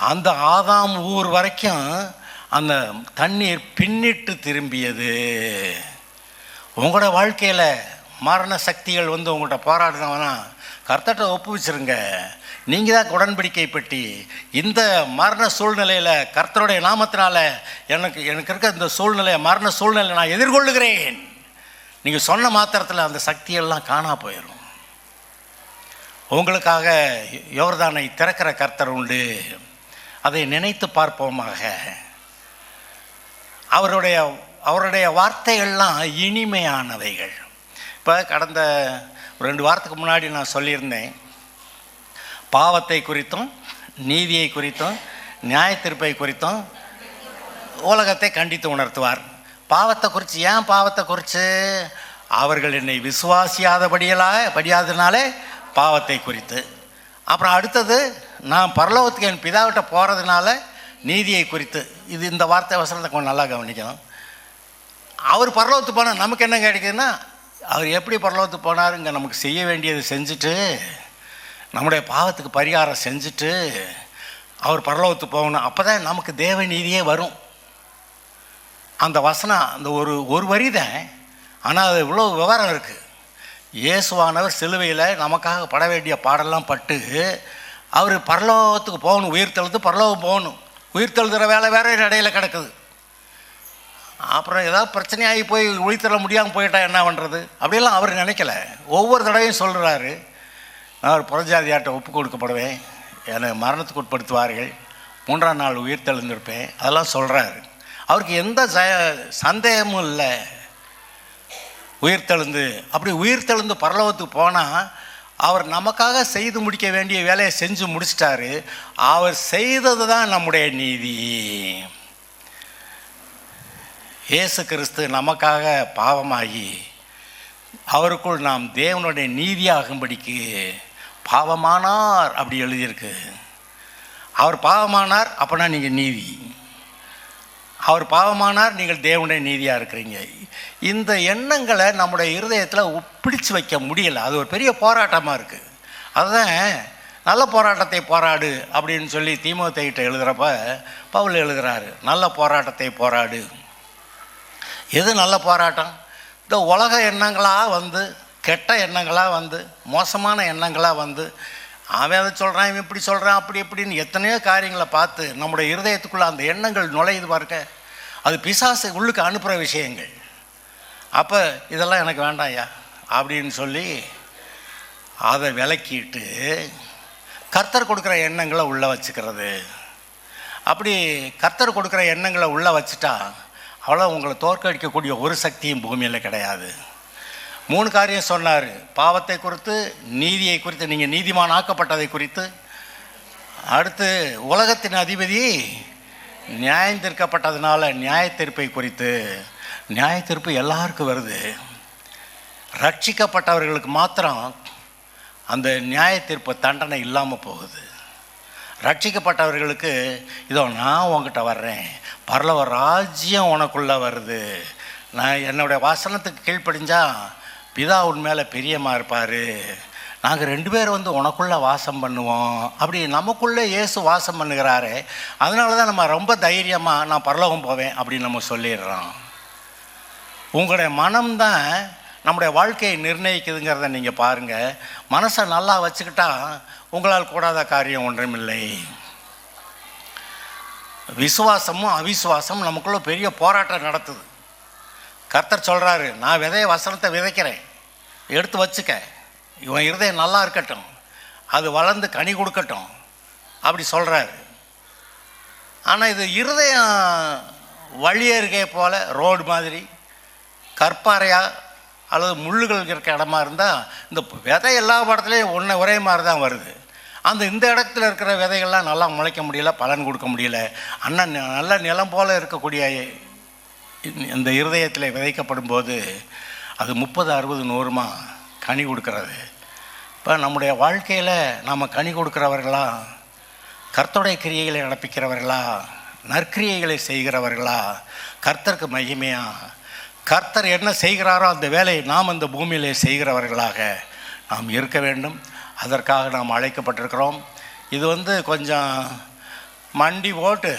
அந்த ஆதாம் ஊர் வரைக்கும் அந்த தண்ணீர் பின்னிட்டு திரும்பியது. உங்களோட வாழ்க்கையில் மரண சக்திகள் வந்து உங்கள்கிட்ட போராடினவனா கர்த்தர்கிட்ட ஒப்புவிச்சிருங்க. நீங்கள் தான் உடன்படிக்கை பெட்டி. இந்த மரண சூழ்நிலையில் கர்த்தருடைய நாமத்தினால எனக்கு இருக்க இந்த சூழ்நிலையை, மரண சூழ்நிலை நான் எதிர்கொள்ளுகிறேன். நீங்கள் சொன்ன மாத்திரத்தில் அந்த சக்தியெல்லாம் காணா போயிடும். உங்களுக்காக யோர்தானை திறக்கிற கர்த்தர் உண்டு. அதை நினைத்து பார்ப்போமாக. அவருடைய வார்த்தைகள்லாம் இனிமையானவைகள். இப்போ கடந்த 2 வாரத்துக்கு முன்னாடி நான் சொல்லியிருந்தேன், பாவத்தை குறித்தும் நீதியை குறித்தும் நியாயத்தீர்ப்பை குறித்தும் உலகத்தை கண்டித்து உணர்த்துவார். பாவத்தை குறித்து, ஏன் பாவத்தை குறித்து? அவர்கள் என்னை படியாதனாலே பாவத்தை குறித்து. அப்புறம் அடுத்தது, நான் பரலோகத்துக்கு என் பிதாவிட்ட போகிறதுனால நீதியை குறித்து. இந்த வார்த்தை வசனத்தை கொஞ்சம் நல்லா கவனிக்கணும். அவர் பரலோகத்துக்கு போனால் நமக்கு என்ன கிடைக்குதுன்னா, அவர் எப்படி பரலோகத்துக்கு போனார்? இங்கே நமக்கு செய்ய வேண்டியது செஞ்சுட்டு, நம்முடைய பாவத்துக்கு பரிகாரம் செஞ்சுட்டு அவர் பரலோகத்துக்கு போகணும். அப்போ தான் நமக்கு தேவ நீதியே வரும். அந்த வசனம் அந்த ஒரு வரி தான், ஆனால் அது இவ்வளோ விவரம் இருக்குது. இயேசுவானவர் சிலுவையில் நமக்காக பட வேண்டிய பாடெல்லாம் பட்டு அவர் பரலோகத்துக்கு போகணும். உயிர்த்தெழுந்து பரலோகம் போகணும். உயிர்த்தெழுதுகிற வேலை வேறு இடையில கிடக்குது. அப்புறம் ஏதாவது பிரச்சனையாகி போய் உயிர்த்தெழ முடியாமல் போயிட்டா என்ன பண்ணுறது? அப்படியெல்லாம் அவர் நினைக்கல. ஒவ்வொரு தடவையும் சொல்கிறாரு, நான் ஒரு புறஜாதியாட்ட ஒப்பு கொடுக்கப்படுவேன், என்னை மரணத்துக்கு உட்படுத்துவார்கள், 3ஆம் நாள் உயிர்த்தெழுந்திருப்பேன், அதெல்லாம் சொல்கிறாரு. அவருக்கு எந்த சந்தேகமும் இல்லை. உயிர்த்தெழுந்து பரலோகத்துக்கு போனால் அவர் நமக்காக செய்து முடிக்க வேண்டிய வேலையை செஞ்சு முடிச்சிட்டாரு. அவர் செய்தது தான் நம்முடைய நீதி. இயேசு கிறிஸ்து நமக்காக பாவமாகி அவருக்குள் நாம் தேவனுடைய நீதியாகும்படிக்கு பாவமானார் அப்படி எழுதியிருக்கு. அவர் பாவமானார், அப்போனா நீங்கள் நீதி. அவர் பாவமானார், நீங்கள் தேவனுடைய நீதியாக இருக்கிறீங்க. இந்த எண்ணங்களை நம்முடைய இருதயத்தில் பிடிச்சு வைக்க முடியலை. அது ஒரு பெரிய போராட்டமாக இருக்குது. அதுதான் நல்ல போராட்டத்தை போராடு அப்படின்னு சொல்லி தீமோத்தேயுகிட்ட எழுதுகிறப்ப பவுல் எழுதுகிறாரு, நல்ல போராட்டத்தை போராடு. எது நல்ல போராட்டம்? இந்த உலக எண்ணங்களாக வந்து, கெட்ட எண்ணங்களாக வந்து, மோசமான எண்ணங்களாக வந்து, அவன் அதை சொல்கிறான், இவன் இப்படி சொல்கிறான், அப்படி இப்படின்னு எத்தனையோ காரியங்களை பார்த்து நம்முடைய இருதயத்துக்குள்ளே அந்த எண்ணங்கள் நுழையுது பாருங்க. அது பிசாசு உள்ளுக்கு அனுப்புகிற விஷயங்கள். அப்போ இதெல்லாம் எனக்கு வேண்டாம் ஐயா அப்படின்னு சொல்லி அதை விலக்கிட்டு கர்த்தர் கொடுக்குற எண்ணங்களை உள்ளே வச்சுக்கிறது. அப்படி கர்த்தர் கொடுக்குற எண்ணங்களை உள்ளே வச்சுட்டா அவ்வளோ உங்களை தோற்கடிக்கக்கூடிய ஒரு சக்தியும் பூமியில் கிடையாது. 3 காரியம் சொன்னார். பாவத்தை குறித்து, நீதியை குறித்து, நீங்கள் நீதிமான் ஆக்கப்பட்டதை குறித்து, அடுத்து உலகத்தின் அதிபதி நியாயம் தீர்க்கப்பட்டதுனால நியாயத்தீர்ப்பை குறித்து. நியாயத்தீர்ப்பு எல்லாருக்கும் வருது. ரட்சிக்கப்பட்டவர்களுக்கு மாத்திரம் அந்த நியாயத்தீர்ப்பு தண்டனை இல்லாமல் போகுது. ரட்சிக்கப்பட்டவர்களுக்கு இதோ நான் உங்ககிட்ட வர்றேன், பரலோக ராஜ்யம் உனக்குள்ளே வருது, நான் என்னுடைய வசனத்துக்கு கீழ்ப்படிஞ்சா பிதா உன் மேலே பிரியமாக இருப்பார், நாங்கள் 2 பேர் வந்து உனக்குள்ளே வாசம் பண்ணுவோம். அப்படி நமக்குள்ளே இயேசு வாசம் பண்ணுகிறாரு. அதனால தான் நம்ம ரொம்ப தைரியமாக நான் பரலோகம் போவேன் அப்படின்னு நம்ம சொல்லிடுறோம். உங்களுடைய மனம்தான் நம்முடைய வாழ்க்கையை நிர்ணயிக்குதுங்கிறத நீங்கள் பாருங்கள். மனசை நல்லா வச்சுக்கிட்டா உங்களால் கூடாத காரியம் ஒன்றுமில்லை. விசுவாசமும் அவிசுவாசமும் நமக்குள்ள பெரிய போராட்டம் நடத்துது. கர்த்தர் சொல்கிறாரு, நான் வசனத்தை விதைக்கிறேன், எடுத்து வச்சுக்க, இவன் இருதயம் நல்லா இருக்கட்டும், அது வளர்ந்து கனி கொடுக்கட்டும் அப்படி சொல்கிறாரு. ஆனால் இது இருதயம் வழியருகே போல் ரோடு மாதிரி கற்பாறையா அல்லது முள்ளுகள் இருக்க இடமா இருந்தால் இந்த விதை எல்லா படத்துலேயும் ஒரே மாதிரி தான் வருது. இந்த இடத்துல இருக்கிற விதைகள்லாம் நல்லா முளைக்க முடியல, பலன் கொடுக்க முடியல. நல்ல நிலம் போல் இருக்கக்கூடிய இந்த இருதயத்தில் விதைக்கப்படும் போது அது 30, 60, 100 கனி கொடுக்கறது. இப்போ நம்முடைய வாழ்க்கையில் நாம் கனி கொடுக்குறவர்களா, கர்த்தருடைய கிரியைகளை நடப்பிக்கிறவர்களா, நற்கிரியைகளை செய்கிறவர்களா, கர்த்தருக்கு மகிமையா, கர்த்தர் என்ன செய்கிறாரோ அந்த வேலையை நாம் இந்த பூமியிலே செய்கிறவர்களாக நாம் இருக்க வேண்டும். அதற்காக நாம் அழைக்கப்பட்டிருக்கிறோம். இது கொஞ்சம் மண்டி போட்டு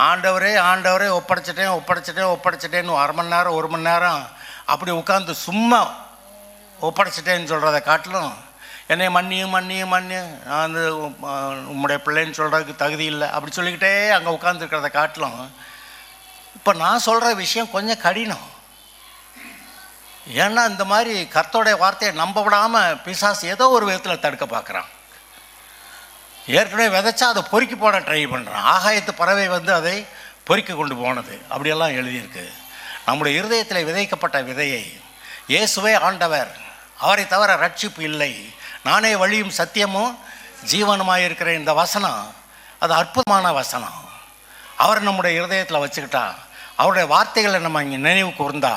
ஆண்டவரே ஆண்டவரே ஒப்படைச்சிட்டேன்னு அரை மணி நேரம் 1 மணி நேரம் அப்படி உட்காந்து சும்மா ஒப்படைச்சிட்டேன்னு சொல்கிறத காட்டிலும் என்னை மன்னியும் நான் வந்து உம்முடைய பிள்ளைன்னு சொல்கிறதுக்கு தகுதி இல்லை அப்படி சொல்லிக்கிட்டே அங்கே உட்காந்துருக்கிறத காட்டிலும் இப்போ நான் சொல்கிற விஷயம் கொஞ்சம் கடினம். ஏன்னா இந்த மாதிரி கர்த்தருடைய வார்த்தையை நம்ப விடாமல் பிசாசு ஏதோ ஒரு விதத்தில் தடுக்க பார்க்குறான். ஏற்கனவே விதைச்சா அதை பொறுக்கி போட ட்ரை பண்ணுறான். ஆகாயத்து பறவை வந்து அதை பொறுக்கி கொண்டு போனது அப்படியெல்லாம் எழுதியிருக்கு. நம்முடைய இருதயத்தில் விதைக்கப்பட்ட விதையை இயேசுவே ஆண்டவர், அவரை தவிர ரட்சிப்பு இல்லை, நானே வழியும் சத்தியமும் ஜீவனுமாக இருக்கிற இந்த வசனம் அது அற்புதமான வசனம். அவரை நம்முடைய இருதயத்தில் வச்சுக்கிட்டா, அவருடைய வார்த்தைகளை நம்ம இங்கே நினைவு கூர்ந்தா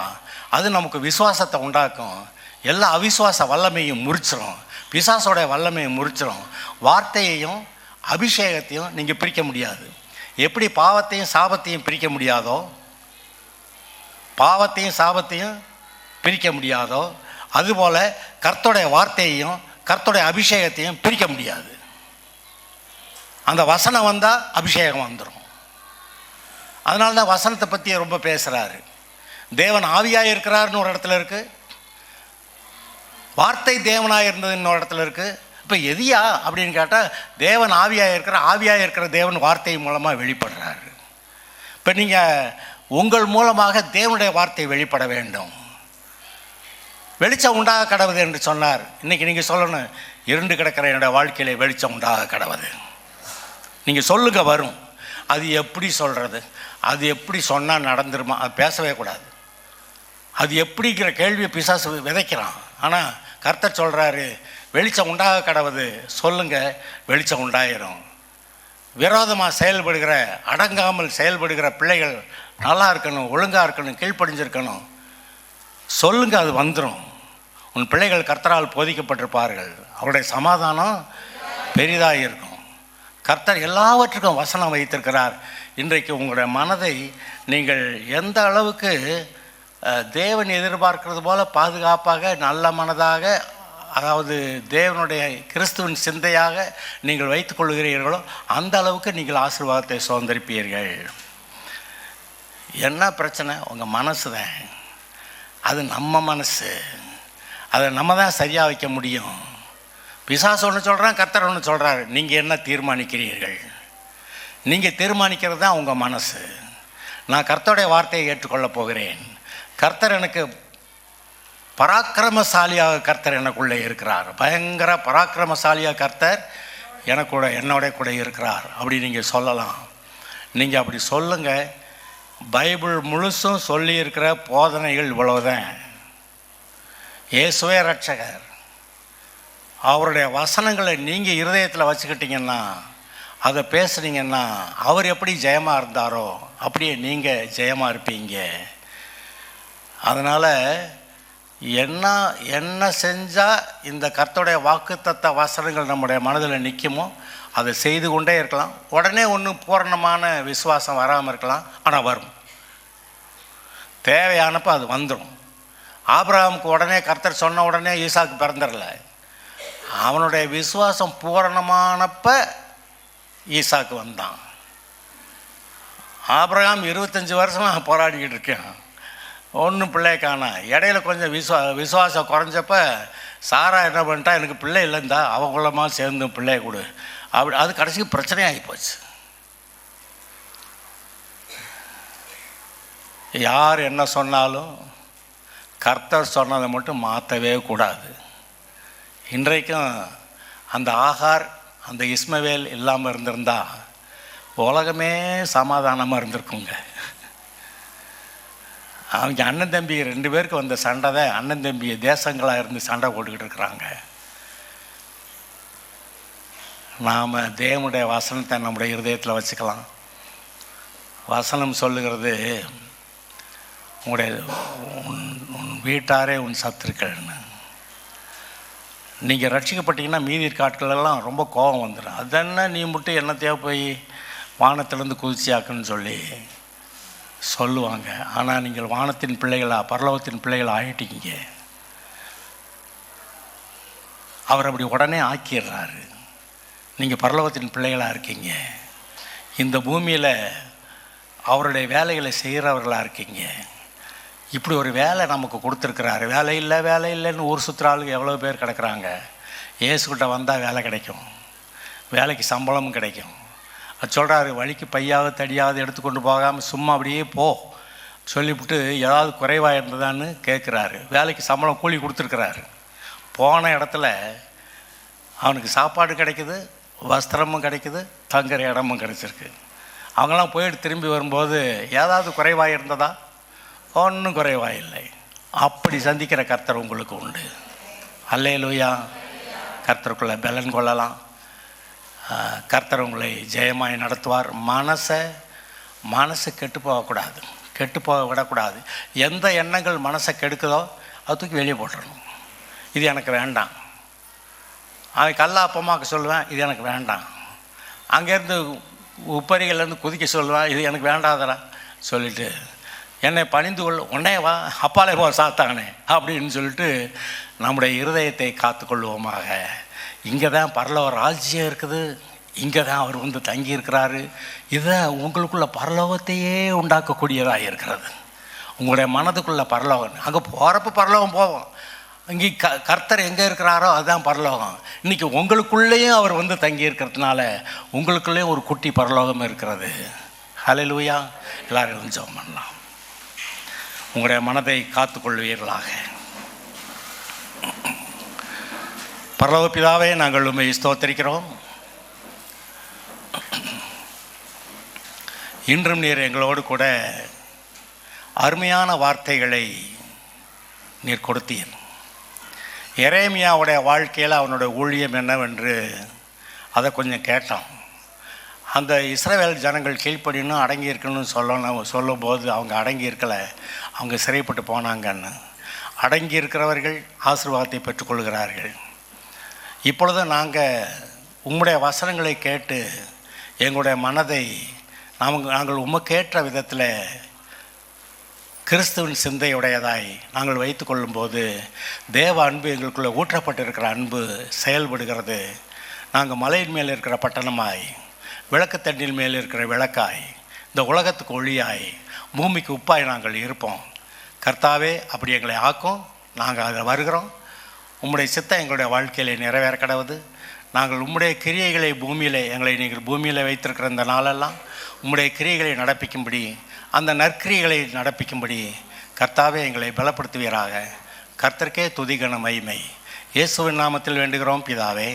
அது நமக்கு விசுவாசத்தை உண்டாக்கும். எல்லா அவிசுவாச வல்லமையும் முறிச்சிடும், பிசாசோடைய வல்லமையை முறிச்சிடும். வார்த்தையையும் அபிஷேகத்தையும் நீங்கள் பிரிக்க முடியாது. எப்படி பாவத்தையும் சாபத்தையும் பிரிக்க முடியாதோ, பாவத்தையும் சாபத்தையும் பிரிக்க முடியாதோ, அதுபோல் கர்த்தருடைய வார்த்தையையும் கர்த்தருடைய அபிஷேகத்தையும் பிரிக்க முடியாது. அந்த வசனம் வந்தால் அபிஷேகம் வந்துடும். அதனால தான் வசனத்தை பற்றி ரொம்ப பேசுகிறாரு. தேவன் ஆவியாக இருக்கிறாருன்னு ஒரு இடத்துல இருக்குது, வார்த்தை தேவனாக இருந்தது இன்னொரு இடத்துல இருக்குது. இப்போ எதியா அப்படின்னு கேட்டால் தேவன் ஆவியாக இருக்கிற தேவன் வார்த்தை மூலமாக வெளிப்படுறாரு. இப்போ நீங்கள் உங்கள் மூலமாக தேவனுடைய வார்த்தை வெளிப்பட வேண்டும். வெளிச்சம் உண்டாக கடவுது என்று சொன்னார். இன்றைக்கி நீங்கள் சொல்லணும், இருண்டு கிடக்கிற என்னோடய வாழ்க்கையில் வெளிச்சம் உண்டாக கடவுது. நீங்கள் சொல்லுங்க வரும். அது எப்படி சொல்கிறது, அது எப்படி சொன்னால் நடந்துருமா, அது பேசவே கூடாது. அது எப்படிங்கிற கேள்வியை பிசாசு விதைக்கிறான். ஆனால் கர்த்தர் சொல்கிறாரு, வெளிச்சம் உண்டாக கடவுது சொல்லுங்க, வெளிச்சம் உண்டாயிரும். விரோதமாக செயல்படுகிற, அடங்காமல் செயல்படுகிற பிள்ளைகள் நல்லா இருக்கணும், ஒழுங்காக இருக்கணும், கீழ்ப்படிஞ்சிருக்கணும். சொல்லுங்க, அது வந்துடும். உன் பிள்ளைகள் கர்த்தரால் போதிக்கப்பட்டிருப்பார்கள், அவருடைய சமாதானம் பெரிதாக இருக்கும். கர்த்தர் எல்லாவற்றுக்கும் வசனம் வைத்திருக்கிறார். இன்றைக்கு உங்களுடைய மனதை நீங்கள் எந்த அளவுக்கு தேவன் எதிர்பார்க்கிறது போல பாதுகாப்பாக நல்ல மனதாக, அதாவது தேவனுடைய கிறிஸ்துவின் சிந்தையாக நீங்கள் வைத்துக் கொள்கிறீர்களோ அந்த அளவுக்கு நீங்கள் ஆசீர்வாதத்தை சுதந்திரிப்பீர்கள். என்ன பிரச்சனை? உங்கள் மனசு தான். அது நம்ம மனசு, அதை நம்ம தான் சரியாக வைக்க முடியும். பிசாசு ஒன்று சொல்கிறான், கர்த்தர் ஒன்று சொல்கிறார். நீங்கள் என்ன தீர்மானிக்கிறீர்கள்? நீங்கள் தீர்மானிக்கிறது தான் உங்கள் மனசு. நான் கர்த்தருடைய வார்த்தையை ஏற்றுக்கொள்ளப் போகிறேன். கர்த்தர் எனக்கு பராக்கிரமசாலியாக கர்த்தர் எனக்குள்ளே இருக்கிறார். பயங்கர பராக்கிரமசாலியாக கர்த்தர் என்னோட கூட இருக்கிறார் அப்படி நீங்கள் சொல்லலாம். நீங்கள் அப்படி சொல்லுங்கள். பைபிள் முழுசும் சொல்லியிருக்கிற போதனைகள் இவ்வளவுதான். இயேசுவே ரட்சகர். அவருடைய வசனங்களை நீங்கள் இருதயத்தில் வச்சுக்கிட்டிங்கன்னா, அதை பேசுனீங்கன்னா, அவர் எப்படி ஜெயமாக இருந்தாரோ அப்படியே நீங்கள் ஜெயமாக இருப்பீங்க. அதனால் என்ன செஞ்சால் இந்த கர்த்தருடைய வாக்குத்தத்த வசனங்கள் நம்முடைய மனதில் நிற்குமோ அதை செய்து கொண்டே இருக்கலாம். உடனே ஒன்றும் பூரணமான விசுவாசம் வராமல் இருக்கலாம், ஆனால் வரும். தேவையானப்போ அது வந்துடும். ஆபிரகாமுக்கு உடனே கர்த்தர் சொன்ன உடனே ஈசாக்கு பிறந்துடல. அவனுடைய விசுவாசம் பூரணமானப்ப ஈசாக்கு வந்தான். ஆபிரகாம் 25 வருஷமாக போராடிக்கிட்டு இருக்கேன், ஒன்றும் பிள்ளையை காணா. இடையில கொஞ்சம் விசுவாசம் குறைஞ்சப்ப சாரா என்ன பண்ணிட்டா, எனக்கு பிள்ளை இல்லைந்தா அவங்களமாக சேர்ந்து பிள்ளையை கொடு அப்படி. அது கடைசிக்கு பிரச்சனையாகி போச்சு. யார் என்ன சொன்னாலும் கர்த்தர் சொன்னதை மட்டும் மாற்றவே கூடாது. இன்றைக்கும் அந்த ஆகார், அந்த இஸ்மவேல் இல்லாமல் இருந்திருந்தா உலகமே சமாதானமாக இருந்திருக்குங்க. அவங்க அண்ணன் தம்பி 2 பேருக்கு வந்த சண்டை தான் அண்ணன் தம்பி தேசங்களாக இருந்து சண்டை போட்டுக்கிட்டு இருக்கிறாங்க. நாம் தேவனுடைய வசனத்தை நம்முடைய இருதயத்தில் வச்சுக்கலாம். வசனம் சொல்லுகிறது, உன் வீட்டாரே உன் சத்துருக்கள்னு. நீங்கள் ரட்சிக்கப்பட்டீங்கன்னா மீதி காட்களெல்லாம் ரொம்ப கோபம் வந்துடும். அதென்ன நீ மட்டும் என்னத்தையோ போய் வானத்திலேருந்து குதிச்சியாக்குன்னு சொல்லி சொல்லுவாங்க. ஆனால் நீங்கள் வானத்தின் பிள்ளைகளாக, பரலோகத்தின் பிள்ளைகளாக ஆகிட்டீங்க. அவர் அப்படி உடனே ஆக்கிடுறாரு. நீங்கள் பரலோகத்தின் பிள்ளைகளாக இருக்கீங்க. இந்த பூமியில் அவருடைய வேலைகளை செய்கிறவர்களாக இருக்கீங்க. இப்படி ஒரு வேலை நமக்கு கொடுத்துருக்குறாரு. வேலை இல்லைன்னு ஊர் சுற்றுற ஆளுங்க எவ்வளோ பேர் கிடக்குறாங்க. இயேசுக்கிட்ட வந்தால் வேலை கிடைக்கும், வேலைக்கு சம்பளமும் கிடைக்கும். அது சொல்கிறாரு, வழிக்கு பையாவது தடியாவது எடுத்துக்கொண்டு போகாமல் சும்மா அப்படியே போ சொல்லிவிட்டு ஏதாவது குறைவாக இருந்ததான்னு கேட்குறாரு. வேலைக்கு சம்பளம் கூலி கொடுத்துருக்குறாரு. போன இடத்துல அவனுக்கு சாப்பாடு கிடைக்குது, வஸ்திரமும் கிடைக்குது, தங்குற இடமும் கிடைச்சிருக்கு. அவங்களாம் போயிட்டு திரும்பி வரும்போது ஏதாவது குறைவாக இருந்ததா? ஒன்றும் குறைவாக இல்லை. அப்படி சந்திக்கிற கர்த்தர் உங்களுக்கு உண்டு. அல்லேலூயா. கர்த்தருக்குள்ளே பலன் கொள்ளலாம். கர்த்தர் உங்களை ஜெயமாய் நடத்துவார். மனசு கெட்டு போகக்கூடாது, கெட்டு போக விடக்கூடாது. எந்த எண்ணங்கள் மனசை கெடுக்குதோ அது தூக்கி வெளியே போட்டுடணும். இது எனக்கு வேண்டாம். அவன் கல்லா அப்பமாக்க சொல்லுவேன், இது எனக்கு வேண்டாம். அங்கேருந்து உப்பரிகள்லேருந்து குதிக்க சொல்லுவேன், இது எனக்கு வேண்டாதரா சொல்லிவிட்டு என்னை பணிந்து கொள், உடனே வா அப்பாலே போ சாத்தானே அப்படின்னு சொல்லிட்டு நம்முடைய இருதயத்தை காத்துக்கொள்வோமாக. இங்கே தான் பரலோக ராஜ்யம் இருக்குது, இங்கே தான் அவர் வந்து தங்கியிருக்கிறாரு. இதை உங்களுக்குள்ள பரலோகத்தையே உண்டாக்கக்கூடியதாக இருக்கிறது. உங்களுடைய மனதுக்குள்ள பரலோகம். அங்கே போகிறப்ப பரலோகம் போவோம். இங்கே கர்த்தர் எங்கே இருக்கிறாரோ அதுதான் பரலோகம். இன்றைக்கி உங்களுக்குள்ளேயும் அவர் வந்து தங்கி இருக்கிறதுனால உங்களுக்குள்ளேயும் ஒரு குட்டி பரலோகம் இருக்கிறது. ஹல்லேலூயா. எல்லாரும் ஜெபம் பண்ணலாம். உங்களுடைய மனதை காத்துக்கொள்வீர்களாக. பரலோக பிதாவே, நாங்கள் உம்மை ஸ்தோத்திரிக்கிறோம். இன்றும் நீர் எங்களோடு கூட அருமையான வார்த்தைகளை நீர் கொடுத்தீர். எரேமியாவுடைய வாழ்க்கையில் அவனுடைய ஊழியம் என்னவென்று அதை கொஞ்சம் கேட்டோம். அந்த இஸ்ரவேல் ஜனங்கள் கீழ்ப்படின்னு அடங்கி இருக்கணும்னு சொல்லும்போது அவங்க அடங்கி இருக்கலை, அவங்க சிறைப்பட்டு போனாங்கன்னு. அடங்கி இருக்கிறவர்கள் ஆசீர்வாதத்தை பெற்றுக்கொள்கிறார்கள். இப்பொழுது நாங்கள் உம்முடைய வசனங்களை கேட்டு எங்களுடைய மனதை நாங்கள் உமக்கேற்ற விதத்தில் கிறிஸ்துவின் சிந்தையுடையதாய் நாங்கள் வைத்து கொள்ளும்போது தேவ அன்பு எங்களுக்குள்ளே ஊற்றப்பட்டிருக்கிற அன்பு செயல்படுகிறது. நாங்கள் மலையின் மேல் இருக்கிற பட்டணமாய், விளக்குத்தண்டின் மேல் இருக்கிற விளக்காய், இந்த உலகத்துக்கு ஒளியாய், பூமிக்கு உப்பாய் நாங்கள் இருப்போம். கர்த்தாவே, அப்படி எங்களை ஆக்கும். நாங்கள் அதில் வருகிறோம். உம்முடைய சித்தம் எங்களுடைய வாழ்க்கையில் நிறைவேற கடவுது. நாங்கள் உம்முடைய கிரியைகளை எங்களை நீங்கள் பூமியில் வைத்திருக்கிற இந்த நாளெல்லாம் உம்முடைய கிரியைகளை நடப்பிக்கும்படி, அந்த நற்கிரியைகளை நடப்பிக்கும்படி கர்த்தாவே எங்களை பலப்படுத்துவீராக. கர்த்தருக்கே துதிகன மகிமை. இயேசுவின் நாமத்தில் வேண்டுகிறோம் பிதாவே.